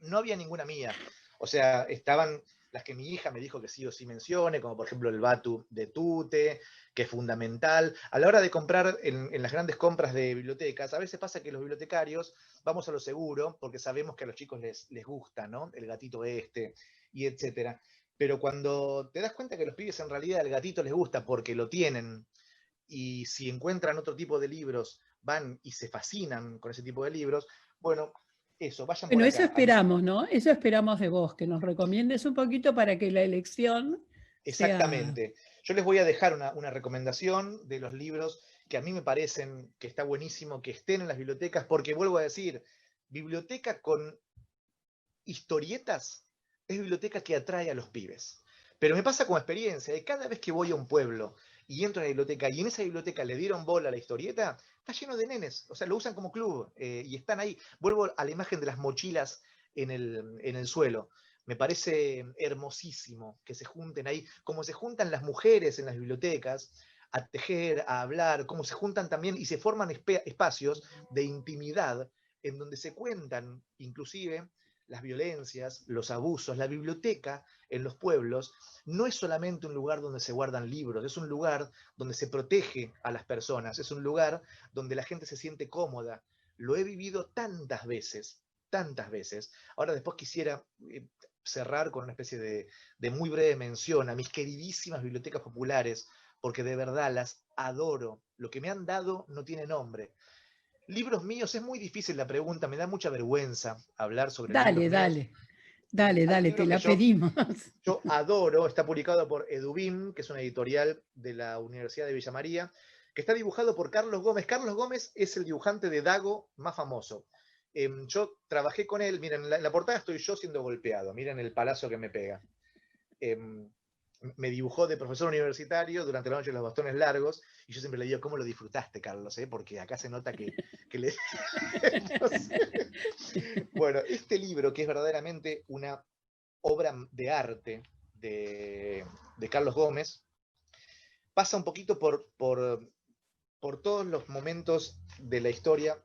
B: No había ninguna mía. O sea, estaban las que mi hija me dijo que sí o sí mencione, como por ejemplo el Batu de Tute, que es fundamental. A la hora de comprar en las grandes compras de bibliotecas, a veces pasa que los bibliotecarios vamos a lo seguro, porque sabemos que a los chicos les gusta, ¿no? El gatito este, y etcétera. Pero cuando te das cuenta que los pibes en realidad el gatito les gusta porque lo tienen, y si encuentran otro tipo de libros, van y se fascinan con ese tipo de libros, bueno, eso, vayan por
A: Bueno, eso
B: acá.
A: esperamos, ¿no? Eso esperamos de vos, que nos recomiendes un poquito para que la elección sea...
B: Exactamente. Yo les voy a dejar una recomendación de los libros que a mí me parecen que está buenísimo que estén en las bibliotecas, porque vuelvo a decir, biblioteca con historietas es biblioteca que atrae a los pibes. Pero me pasa como experiencia, de cada vez que voy a un pueblo y entro a la biblioteca y en esa biblioteca le dieron bola a la historieta, está lleno de nenes, o sea, lo usan como club y están ahí. Vuelvo a la imagen de las mochilas en el suelo. Me parece hermosísimo que se junten ahí, como se juntan las mujeres en las bibliotecas, a tejer, a hablar, como se juntan también y se forman espacios de intimidad en donde se cuentan inclusive las violencias, los abusos. La biblioteca en los pueblos no es solamente un lugar donde se guardan libros, es un lugar donde se protege a las personas, es un lugar donde la gente se siente cómoda. Lo he vivido tantas veces, tantas veces. Ahora después quisiera cerrar con una especie de muy breve mención a mis queridísimas bibliotecas populares, porque de verdad las adoro. Lo que me han dado no tiene nombre. Libros míos, es muy difícil la pregunta, me da mucha vergüenza hablar sobre libros
A: Dale,
B: míos.
A: dale, dale,
B: Hay un
A: dale,
B: libro
A: te
B: que
A: la pedimos.
B: yo adoro, está publicado por Edubim, que es una editorial de la Universidad de Villa María, que está dibujado por Carlos Gómez. Carlos Gómez es el dibujante de Dago más famoso. Yo trabajé con él, miren, en la portada estoy yo siendo golpeado, miren el palazo que me pega. Me dibujó de profesor universitario durante la noche de los bastones largos, y yo siempre le digo, ¿cómo lo disfrutaste, Carlos? Porque acá se nota que le... Bueno, este libro, que es verdaderamente una obra de arte de Carlos Gómez, pasa un poquito por todos los momentos de la historia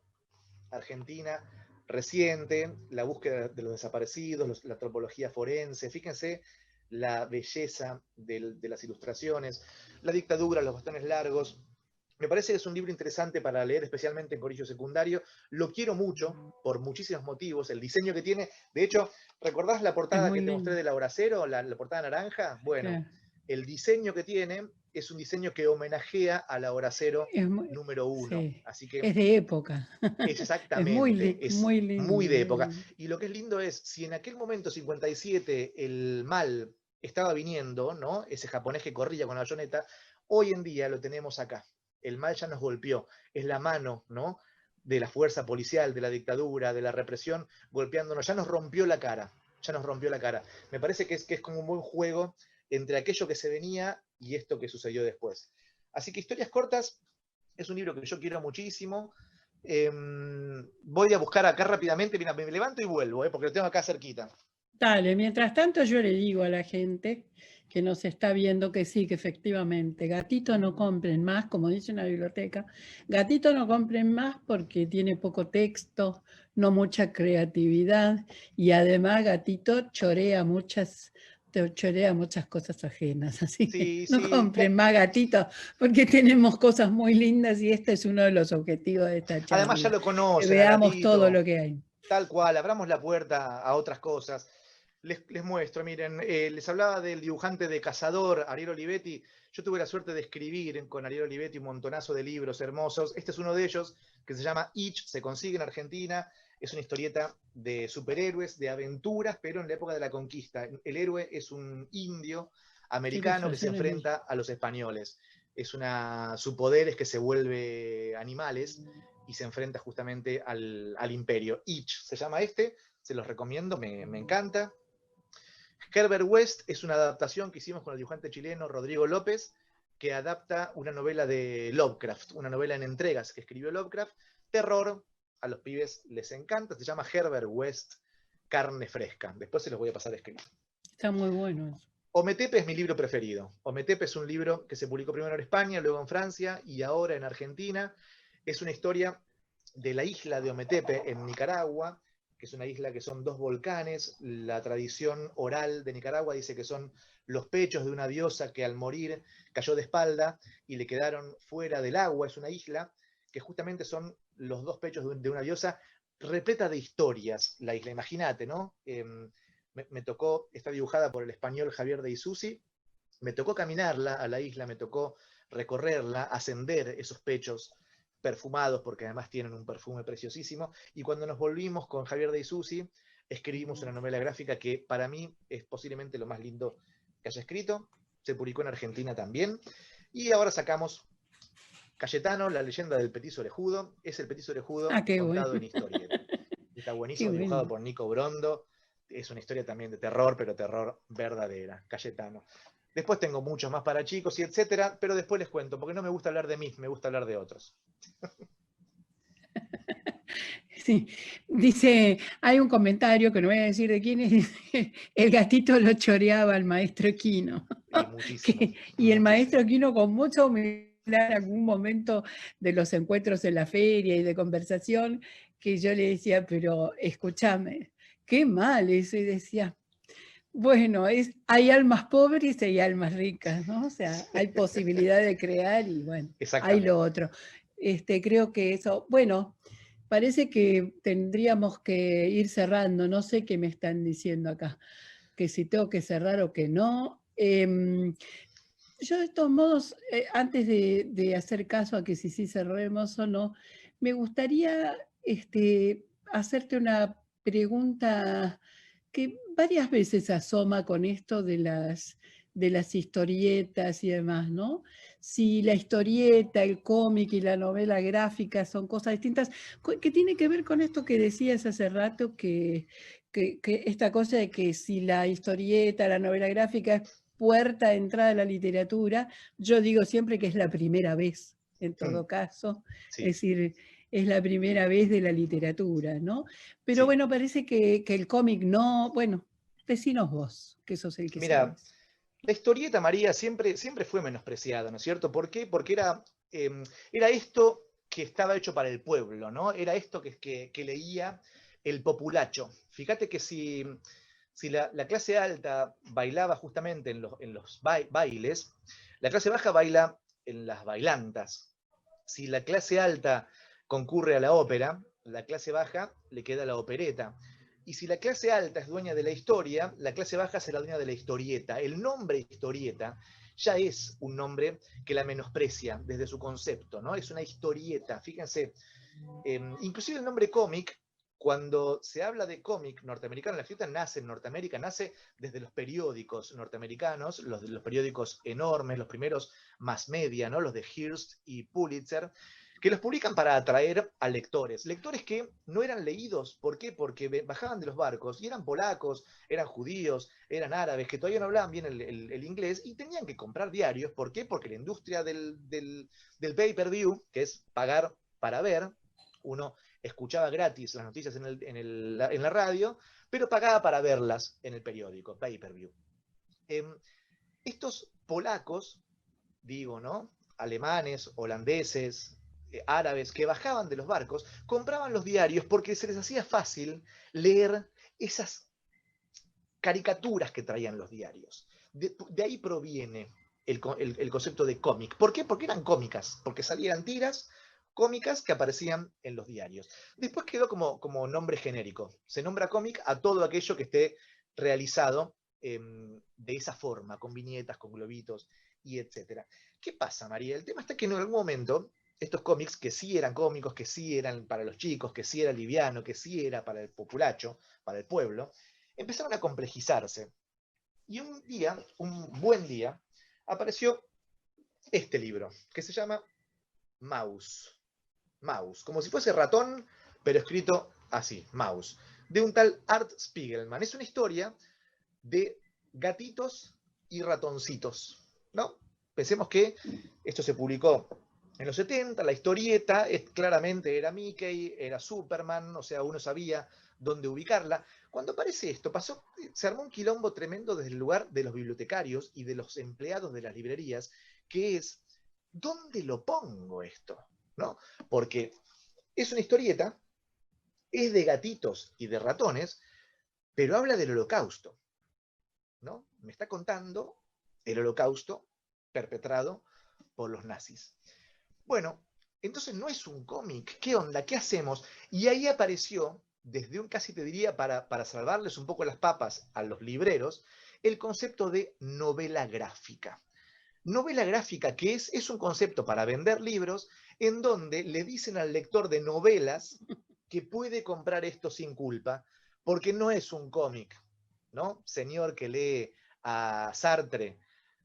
B: argentina reciente, la búsqueda de los desaparecidos, la antropología forense, fíjense la belleza de las ilustraciones, la dictadura, los bastones largos. Me parece que es un libro interesante para leer, especialmente en colegio secundario. Lo quiero mucho, por muchísimos motivos. El diseño que tiene, de hecho, ¿recordás la
A: Es
B: portada
A: muy
B: que te mostré
A: lindo.
B: del Auracero, la portada naranja? Bueno,
A: Claro.
B: el diseño que tiene es un diseño que homenajea al Auracero
A: Es muy,
B: número 1.
A: sí,
B: Así que
A: es de época. Es
B: exactamente, es
A: muy
B: muy
A: lindo,
B: de
A: muy
B: época.
A: lindo.
B: Y lo que es lindo es, si en aquel momento 57 el mal estaba viniendo, ¿no? Ese japonés que corría con la bayoneta, hoy en día lo tenemos acá. El mal ya nos golpeó, es la mano, ¿no? De la fuerza policial, de la dictadura, de la represión, golpeándonos, ya nos rompió la cara, ya nos rompió la cara. Me parece que es como un buen juego entre aquello que se venía y esto que sucedió después. Así que Historias Cortas es un libro que yo quiero muchísimo. Voy a buscar acá rápidamente, mira, me levanto y vuelvo, porque lo tengo acá cerquita.
A: Dale, mientras tanto yo le digo a la gente que nos está viendo que sí, que efectivamente, gatito no compren más, como dice una biblioteca, gatito no compren más porque tiene poco texto, no mucha creatividad y además gatito chorea te chorea muchas cosas ajenas, así que
B: Sí,
A: no
B: sí.
A: compren más gatitos, porque tenemos cosas muy lindas y este es uno de los objetivos de esta
B: Además ya
A: charla,
B: lo
A: que
B: conocen al
A: veamos todo lo
B: gatito,
A: que hay.
B: tal cual, abramos la puerta a otras cosas. Les muestro, miren, les hablaba del dibujante de Cazador, Ariel Olivetti. Yo tuve la suerte de escribir con Ariel Olivetti un montonazo de libros hermosos. Este es uno de ellos, que se llama Itch, se consigue en Argentina. Es una historieta de superhéroes, de aventuras, pero en la época de la conquista. El héroe es un indio
A: Qué
B: americano que se
A: ilustraciones bellas.
B: enfrenta a los españoles. Su poder es que se vuelve animales y se enfrenta justamente al imperio. Itch se llama este, se los recomiendo, me encanta. Herbert West es una adaptación que hicimos con el dibujante chileno Rodrigo López, que adapta una novela de Lovecraft, una novela en entregas que escribió Lovecraft, terror, a los pibes les encanta, se llama Herbert West, Carne Fresca. Después se los voy a pasar escrito.
A: Está muy bueno eso.
B: Ometepe es mi libro preferido. Ometepe es un libro que se publicó primero en España, luego en Francia y ahora en Argentina. Es una historia de la isla de Ometepe en Nicaragua, que es una isla que son dos volcanes. La tradición oral de Nicaragua dice que son los pechos de una diosa que al morir cayó de espalda y le quedaron fuera del agua. Es una isla que justamente son los dos pechos de una diosa repleta de historias, la isla, imagínate, ¿no? Me tocó, está dibujada por el español Javier de Isusi, me tocó caminarla a la isla, me tocó recorrerla, ascender esos pechos perfumados, porque además tienen un perfume preciosísimo, y cuando nos volvimos con Javier de Isusi, escribimos una novela gráfica que para mí es posiblemente lo más lindo que haya escrito, se publicó en Argentina también, y ahora sacamos Cayetano, la leyenda del petiso orejudo, es el petiso orejudo
A: Ah, qué bueno.
B: contado en historieta. Está
A: Qué
B: buenísimo, dibujado
A: bueno.
B: por Nico Brondo, es una historia también de terror, pero terror verdadera, Cayetano. Después tengo muchos más para chicos y etcétera, pero después les cuento, porque no me gusta hablar de mí, me gusta hablar de otros.
A: Sí, dice, hay un comentario que no voy a decir de quién es, dice, el gatito lo choreaba al maestro Quino.
B: Y muchísimo,
A: Y el
B: muchísimo.
A: maestro Quino con mucha humildad en algún momento de los encuentros en la feria y de conversación, que yo le decía, pero escúchame, qué mal eso, y decía, bueno, hay almas pobres y hay almas ricas, ¿no? O sea, hay posibilidad de crear y bueno, hay lo
B: Exactamente.
A: otro. Creo que eso, bueno, parece que tendríamos que ir cerrando, no sé qué me están diciendo acá, que si tengo que cerrar o que no. Yo de todos modos, antes de hacer caso a que si sí cerremos o no, me gustaría hacerte una pregunta que varias veces asoma con esto de las historietas y demás, ¿no? Si la historieta, el cómic y la novela gráfica son cosas distintas, que tiene que ver con esto que decías hace rato, que esta cosa de que si la historieta, la novela gráfica es puerta de entrada a la literatura, yo digo siempre que es la primera vez, en todo caso,
B: Sí,
A: es decir, es la primera vez de la literatura, ¿no? Pero
B: sí.
A: bueno, parece que el cómic no, bueno, decinos vos, que sos el que
B: Mira,
A: sabes.
B: la historieta, María, siempre fue menospreciada, ¿no es cierto? ¿Por qué? Porque era esto que estaba hecho para el pueblo, ¿no? Era esto que leía el populacho. Fíjate que si la clase alta bailaba justamente en los bailes, la clase baja baila en las bailantas. Si la clase alta concurre a la ópera, la clase baja le queda la opereta. Y si la clase alta es dueña de la historia, la clase baja será dueña de la historieta. El nombre historieta ya es un nombre que la menosprecia desde su concepto, ¿no? Es una historieta. Fíjense, inclusive el nombre cómic, cuando se habla de cómic norteamericano, la escrita nace en Norteamérica, nace desde los periódicos norteamericanos, los periódicos enormes, los primeros mass media, ¿no? Los de Hearst y Pulitzer, que los publican para atraer a lectores. Lectores que no eran leídos. ¿Por qué? Porque bajaban de los barcos y eran polacos, eran judíos, eran árabes, que todavía no hablaban bien el inglés y tenían que comprar diarios. ¿Por qué? Porque la industria del pay-per-view, que es pagar para ver, uno escuchaba gratis las noticias en la radio, pero pagaba para verlas en el periódico, pay-per-view. Estos polacos, digo, ¿no? Alemanes, holandeses, árabes, que bajaban de los barcos, compraban los diarios porque se les hacía fácil leer esas caricaturas que traían los diarios. De ahí proviene el concepto de cómic. ¿Por qué? Porque eran cómicas, porque salían tiras cómicas que aparecían en los diarios. Después quedó como nombre genérico. Se nombra cómic a todo aquello que esté realizado de esa forma, con viñetas, con globitos y etcétera. ¿Qué pasa, María? El tema está que en algún momento estos cómics, que sí eran cómicos, que sí eran para los chicos, que sí era liviano, que sí era para el populacho, para el pueblo, empezaron a complejizarse. Y un día, un buen día, apareció este libro, que se llama Maus. Maus, como si fuese ratón, pero escrito así, Maus, de un tal Art Spiegelman. Es una historia de gatitos y ratoncitos, ¿no? Pensemos que esto se publicó en los 70, la historieta claramente era Mickey, era Superman, o sea, uno sabía dónde ubicarla. Cuando aparece esto, se armó un quilombo tremendo desde el lugar de los bibliotecarios y de los empleados de las librerías, que es, ¿dónde lo pongo esto? ¿No? Porque es una historieta, es de gatitos y de ratones, pero habla del holocausto, ¿no? Me está contando el holocausto perpetrado por los nazis. Bueno, entonces no es un cómic. ¿Qué onda? ¿Qué hacemos? Y ahí apareció, desde un casi te diría, para salvarles un poco las papas a los libreros, el concepto de novela gráfica. Novela gráfica, que es un concepto para vender libros en donde le dicen al lector de novelas que puede comprar esto sin culpa, porque no es un cómic, ¿no? Señor que lee a Sartre,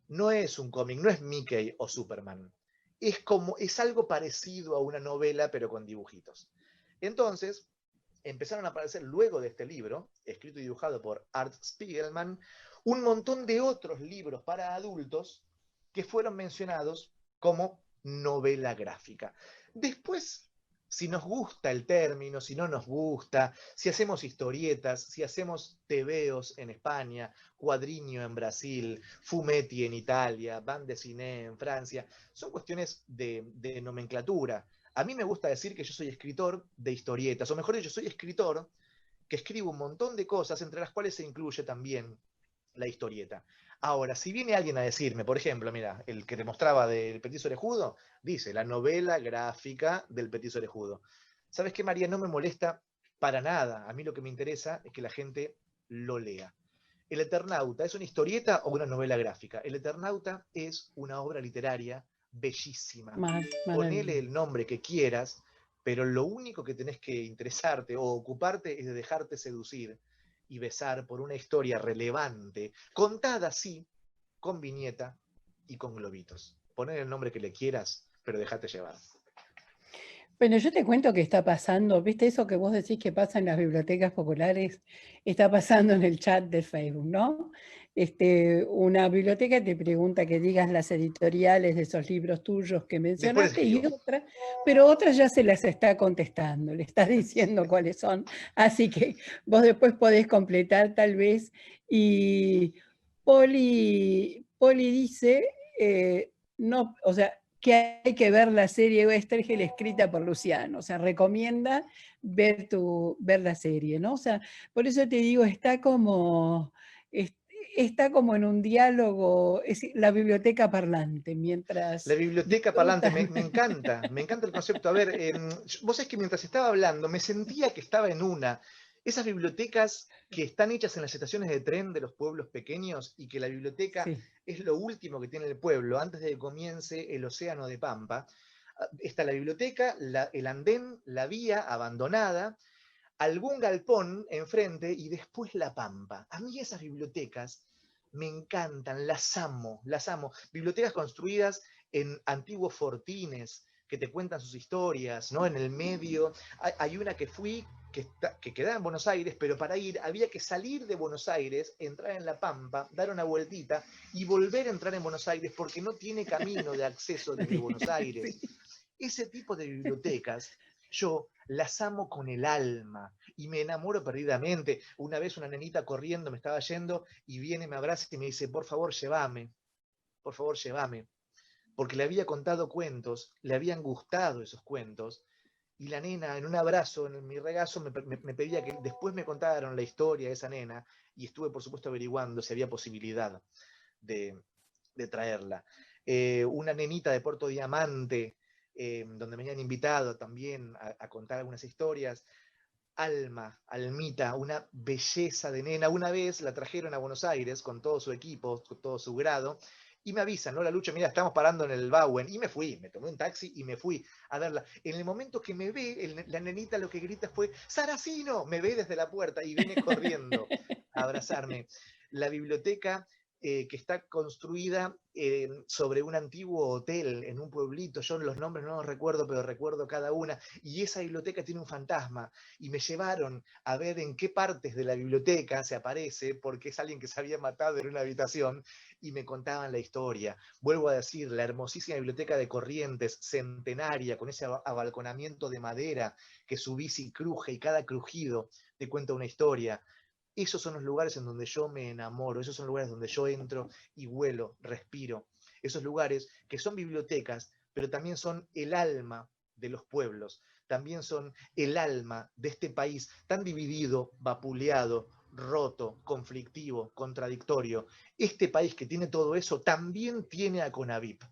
B: no es un cómic, no es Mickey o Superman. Es algo parecido a una novela, pero con dibujitos. Entonces, empezaron a aparecer luego de este libro, escrito y dibujado por Art Spiegelman, un montón de otros libros para adultos que fueron mencionados como novela gráfica. Después, si nos gusta el término, si no nos gusta, si hacemos historietas, si hacemos tebeos en España, Cuadriño en Brasil, Fumetti en Italia, bande dessinée en Francia, son cuestiones de nomenclatura. A mí me gusta decir que yo soy escritor de historietas, o mejor dicho, soy escritor que escribo un montón de cosas, entre las cuales se incluye también la historieta. Ahora, si viene alguien a decirme, por ejemplo, mira, el que te mostraba del Petiso Orejudo, dice la novela gráfica del Petiso Orejudo. ¿Sabes qué, María? No me molesta para nada. A mí lo que me interesa es que la gente lo lea. El Eternauta, ¿es una historieta o una novela gráfica? El Eternauta es una obra literaria bellísima. Ponele el nombre que quieras, pero lo único que tenés que interesarte o ocuparte es de dejarte seducir y besar por una historia relevante, contada así, con viñeta y con globitos. Poner el nombre que le quieras, pero déjate llevar.
A: Bueno, yo te cuento que está pasando, ¿viste eso que vos decís que pasa en las bibliotecas populares? Está pasando en el chat de Facebook, ¿no? Una biblioteca te pregunta que digas las editoriales de esos libros tuyos que
B: Después
A: mencionaste
B: escribo.
A: pero otra ya se las está contestando, le está diciendo cuáles son. Así que vos después podés completar tal vez. Y Poli dice, no, o sea, que hay que ver la serie Westergel escrita por Luciano, o sea, recomienda ver la serie, ¿no? O sea, por eso te digo, está como en un diálogo, es la biblioteca parlante,
B: La
A: mientras
B: biblioteca parlante,
A: disfrutan.
B: me encanta el concepto. A ver, vos sabés que mientras estaba hablando me sentía que estaba en esas bibliotecas que están hechas en las estaciones de tren de los pueblos pequeños y que la biblioteca
A: Sí.
B: es lo último que tiene el pueblo antes de que comience el océano de Pampa. Está la biblioteca, el andén, la vía abandonada, algún galpón enfrente y después la Pampa. A mí esas bibliotecas me encantan, las amo, las amo. Bibliotecas construidas en antiguos fortines que te cuentan sus historias, ¿no? En el medio. Hay una que fui que quedaba en Buenos Aires, pero para ir había que salir de Buenos Aires, entrar en La Pampa, dar una vueltita y volver a entrar en Buenos Aires porque no tiene camino de acceso desde Buenos Aires.
A: Sí.
B: Ese tipo de bibliotecas yo las amo con el alma y me enamoro perdidamente. Una vez una nenita corriendo me estaba yendo y viene, me abraza y me dice, por favor, llévame, porque le había contado cuentos, le habían gustado esos cuentos y la nena, en un abrazo, en mi regazo, me pedía que después me contaran la historia de esa nena, y estuve, por supuesto, averiguando si había posibilidad de, de traerla. Una nenita de Puerto Diamante, donde me habían invitado también a contar algunas historias. Alma, Almita, una belleza de nena. Una vez la trajeron a Buenos Aires con todo su equipo, con todo su grado, y me avisan, ¿no? La Lucha, mira, estamos parando en el Bauen, y me fui, me tomé un taxi y me fui a verla. En el momento que me ve, la nenita lo que grita fue, ¡Saracino! Me ve desde la puerta y viene corriendo a abrazarme. La biblioteca que está construida sobre un antiguo hotel en un pueblito, yo los nombres no los recuerdo, pero recuerdo cada una, y esa biblioteca tiene un fantasma, y me llevaron a ver en qué partes de la biblioteca se aparece, porque es alguien que se había matado en una habitación, y me contaban la historia. Vuelvo a decir, la hermosísima biblioteca de Corrientes, centenaria, con ese abalconamiento de madera que subís y cruje, y cada crujido te cuenta una historia. Esos son los lugares en donde yo me enamoro, esos son los lugares donde yo entro y vuelo, respiro. Esos lugares que son bibliotecas, pero también son el alma de los pueblos, también son el alma de este país tan dividido, vapuleado, roto, conflictivo, contradictorio. Este país que tiene todo eso también tiene a CONAVIP.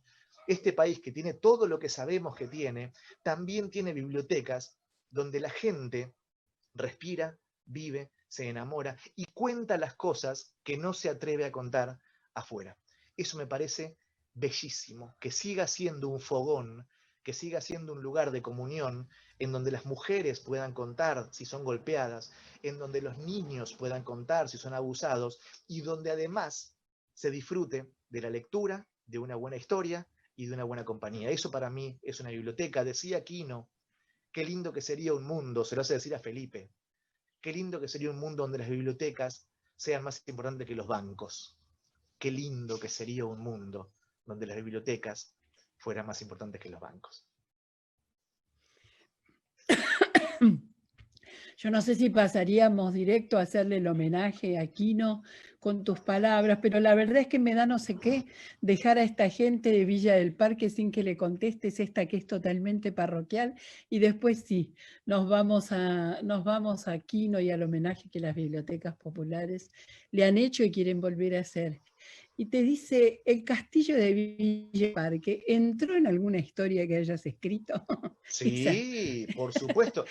B: Este país que tiene todo lo que sabemos que tiene, también tiene bibliotecas donde la gente respira, vive, se enamora y cuenta las cosas que no se atreve a contar afuera. Eso me parece bellísimo, que siga siendo un fogón, que siga siendo un lugar de comunión en donde las mujeres puedan contar si son golpeadas, en donde los niños puedan contar si son abusados y donde además se disfrute de la lectura, de una buena historia y de una buena compañía. Eso para mí es una biblioteca. Decía Quino, qué lindo que sería un mundo, se lo hace decir a Felipe, qué lindo que sería un mundo donde las bibliotecas sean más importantes que los bancos. Qué lindo que sería un mundo donde las bibliotecas fueran más importantes que los bancos.
A: Yo no sé si pasaríamos directo a hacerle el homenaje a Quino con tus palabras, pero la verdad es que me da no sé qué dejar a esta gente de Villa del Parque sin que le contestes esta que es totalmente parroquial, y después sí, nos vamos a Quino y al homenaje que las bibliotecas populares le han hecho y quieren volver a hacer. Y te dice, el castillo de Villa del Parque, ¿entró en alguna historia que hayas escrito?
B: Sí, por supuesto.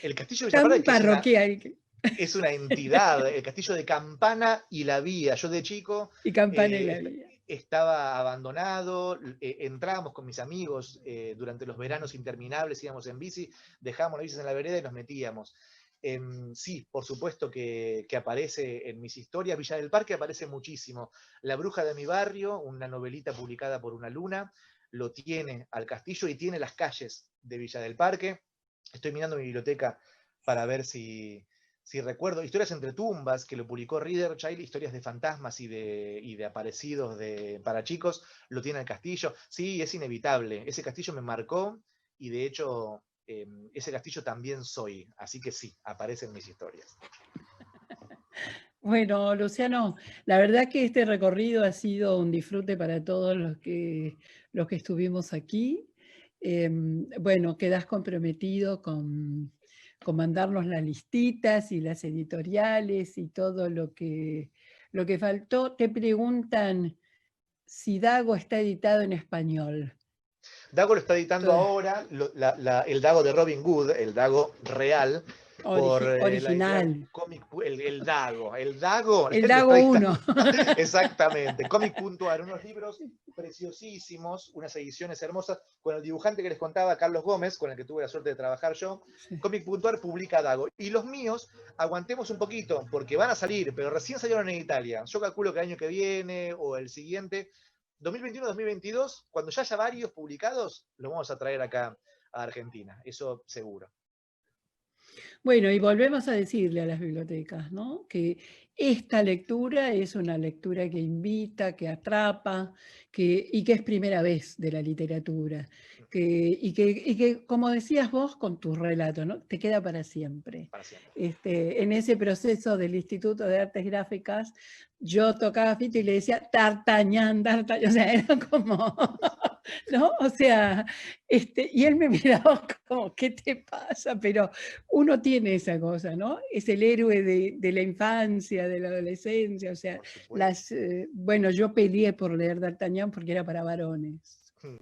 B: El castillo de Villa
A: Tan
B: Parque, que
A: parroquial.
B: es una entidad, el castillo de Campana y la Vía. Yo de chico
A: Y Campana y la vida.
B: estaba abandonado, entrábamos con mis amigos durante los veranos interminables, íbamos en bici, dejábamos las bicis en la vereda y nos metíamos. Sí, por supuesto que aparece en mis historias. Villa del Parque aparece muchísimo. La bruja de mi barrio, una novelita publicada por Una Luna, lo tiene al castillo y tiene las calles de Villa del Parque. Estoy mirando mi biblioteca para ver si recuerdo. Historias entre tumbas, que lo publicó Reader Child, historias de fantasmas y de aparecidos para chicos, lo tiene el castillo. Sí, es inevitable. Ese castillo me marcó y de hecho ese castillo también soy. Así que sí, aparecen mis historias.
A: Bueno, Luciano, la verdad que este recorrido ha sido un disfrute para todos los que estuvimos aquí. Bueno, quedás comprometido con mandarnos las listitas y las editoriales y todo lo que faltó. Te preguntan si Dago está editado en español.
B: Dago lo está editando ahora, el Dago de Robin Hood, el Dago real, por
A: original.
B: El Dago. El Dago
A: 1.
B: Exactamente. Comic.ar, unos libros preciosísimos, unas ediciones hermosas, con el dibujante que les contaba, Carlos Gómez, con el que tuve la suerte de trabajar yo. Sí. Comic.ar publica Dago. Y los míos, aguantemos un poquito, porque van a salir, pero recién salieron en Italia. Yo calculo que el año que viene o el siguiente, 2021-2022, cuando ya haya varios publicados, los vamos a traer acá a Argentina, eso seguro.
A: Bueno, y volvemos a decirle a las bibliotecas, ¿no?, que esta lectura es una lectura que invita, que atrapa, y que es primera vez de la literatura, y que, como decías vos con tus relatos, ¿no?, te queda para siempre.
B: Para siempre.
A: En ese proceso del Instituto de Artes Gráficas, yo tocaba Fito y le decía D'Artagnan, o sea, era como ¿no? O sea, y él me miraba como, ¿qué te pasa? Pero uno tiene esa cosa, ¿no? Es el héroe de la infancia, de la adolescencia, o sea,
B: Por supuesto.
A: bueno, yo peleé por leer D'Artagnan porque era para varones.
B: Mm.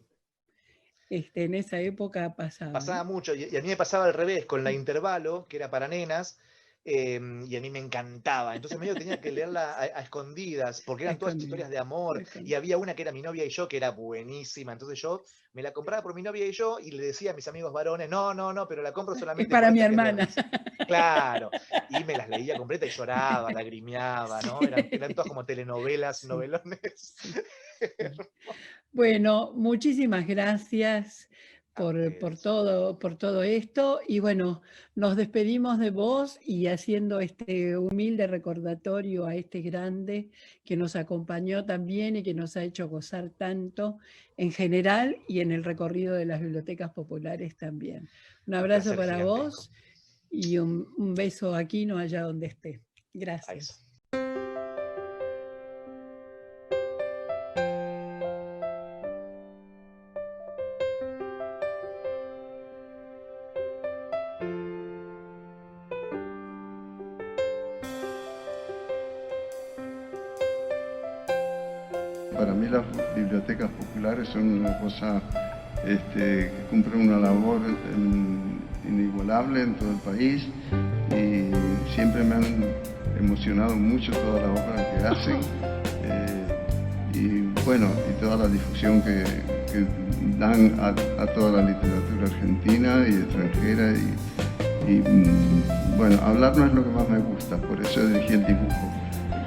A: En esa época pasaba,
B: Pasaba
A: ¿no?
B: mucho, y a mí me pasaba al revés, con la Intervalo, que era para nenas, y a mí me encantaba. Entonces medio tenía que leerla a escondidas, porque
A: A
B: eran todas
A: escondidas,
B: historias de
A: a
B: amor, y
A: escondidas.
B: había una que era Mi novia y yo, que era buenísima. Entonces yo me la compraba por Mi novia y yo, y le decía a mis amigos varones, no, no, no, pero la compro
A: Es
B: solamente por
A: para mi
B: esta que es de
A: hermana.
B: risa. Claro, y me las leía completa y lloraba, lagrimeaba,
A: Sí,
B: ¿no? Eran todas como telenovelas,
A: sí,
B: novelones.
A: sí, sí. Bueno, muchísimas gracias
B: A ustedes.
A: por todo esto y bueno, nos despedimos de vos y haciendo este humilde recordatorio a este grande que nos acompañó también y que nos ha hecho gozar tanto en general y en el recorrido de las bibliotecas populares también. Un
B: Un
A: abrazo
B: placer
A: para
B: gigantesco.
A: vos y un beso aquí, no allá donde esté.
B: A eso.
A: Gracias.
C: Para mí las bibliotecas populares son una cosa que cumplen una labor inigualable en todo el país y siempre me han emocionado mucho todas las obras que hacen y bueno, y toda la difusión que dan a toda la literatura argentina y extranjera bueno, hablar no es lo que más me gusta, por eso elegí el dibujo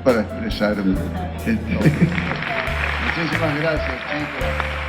C: para expresarme. Muchísimas gracias, chicos.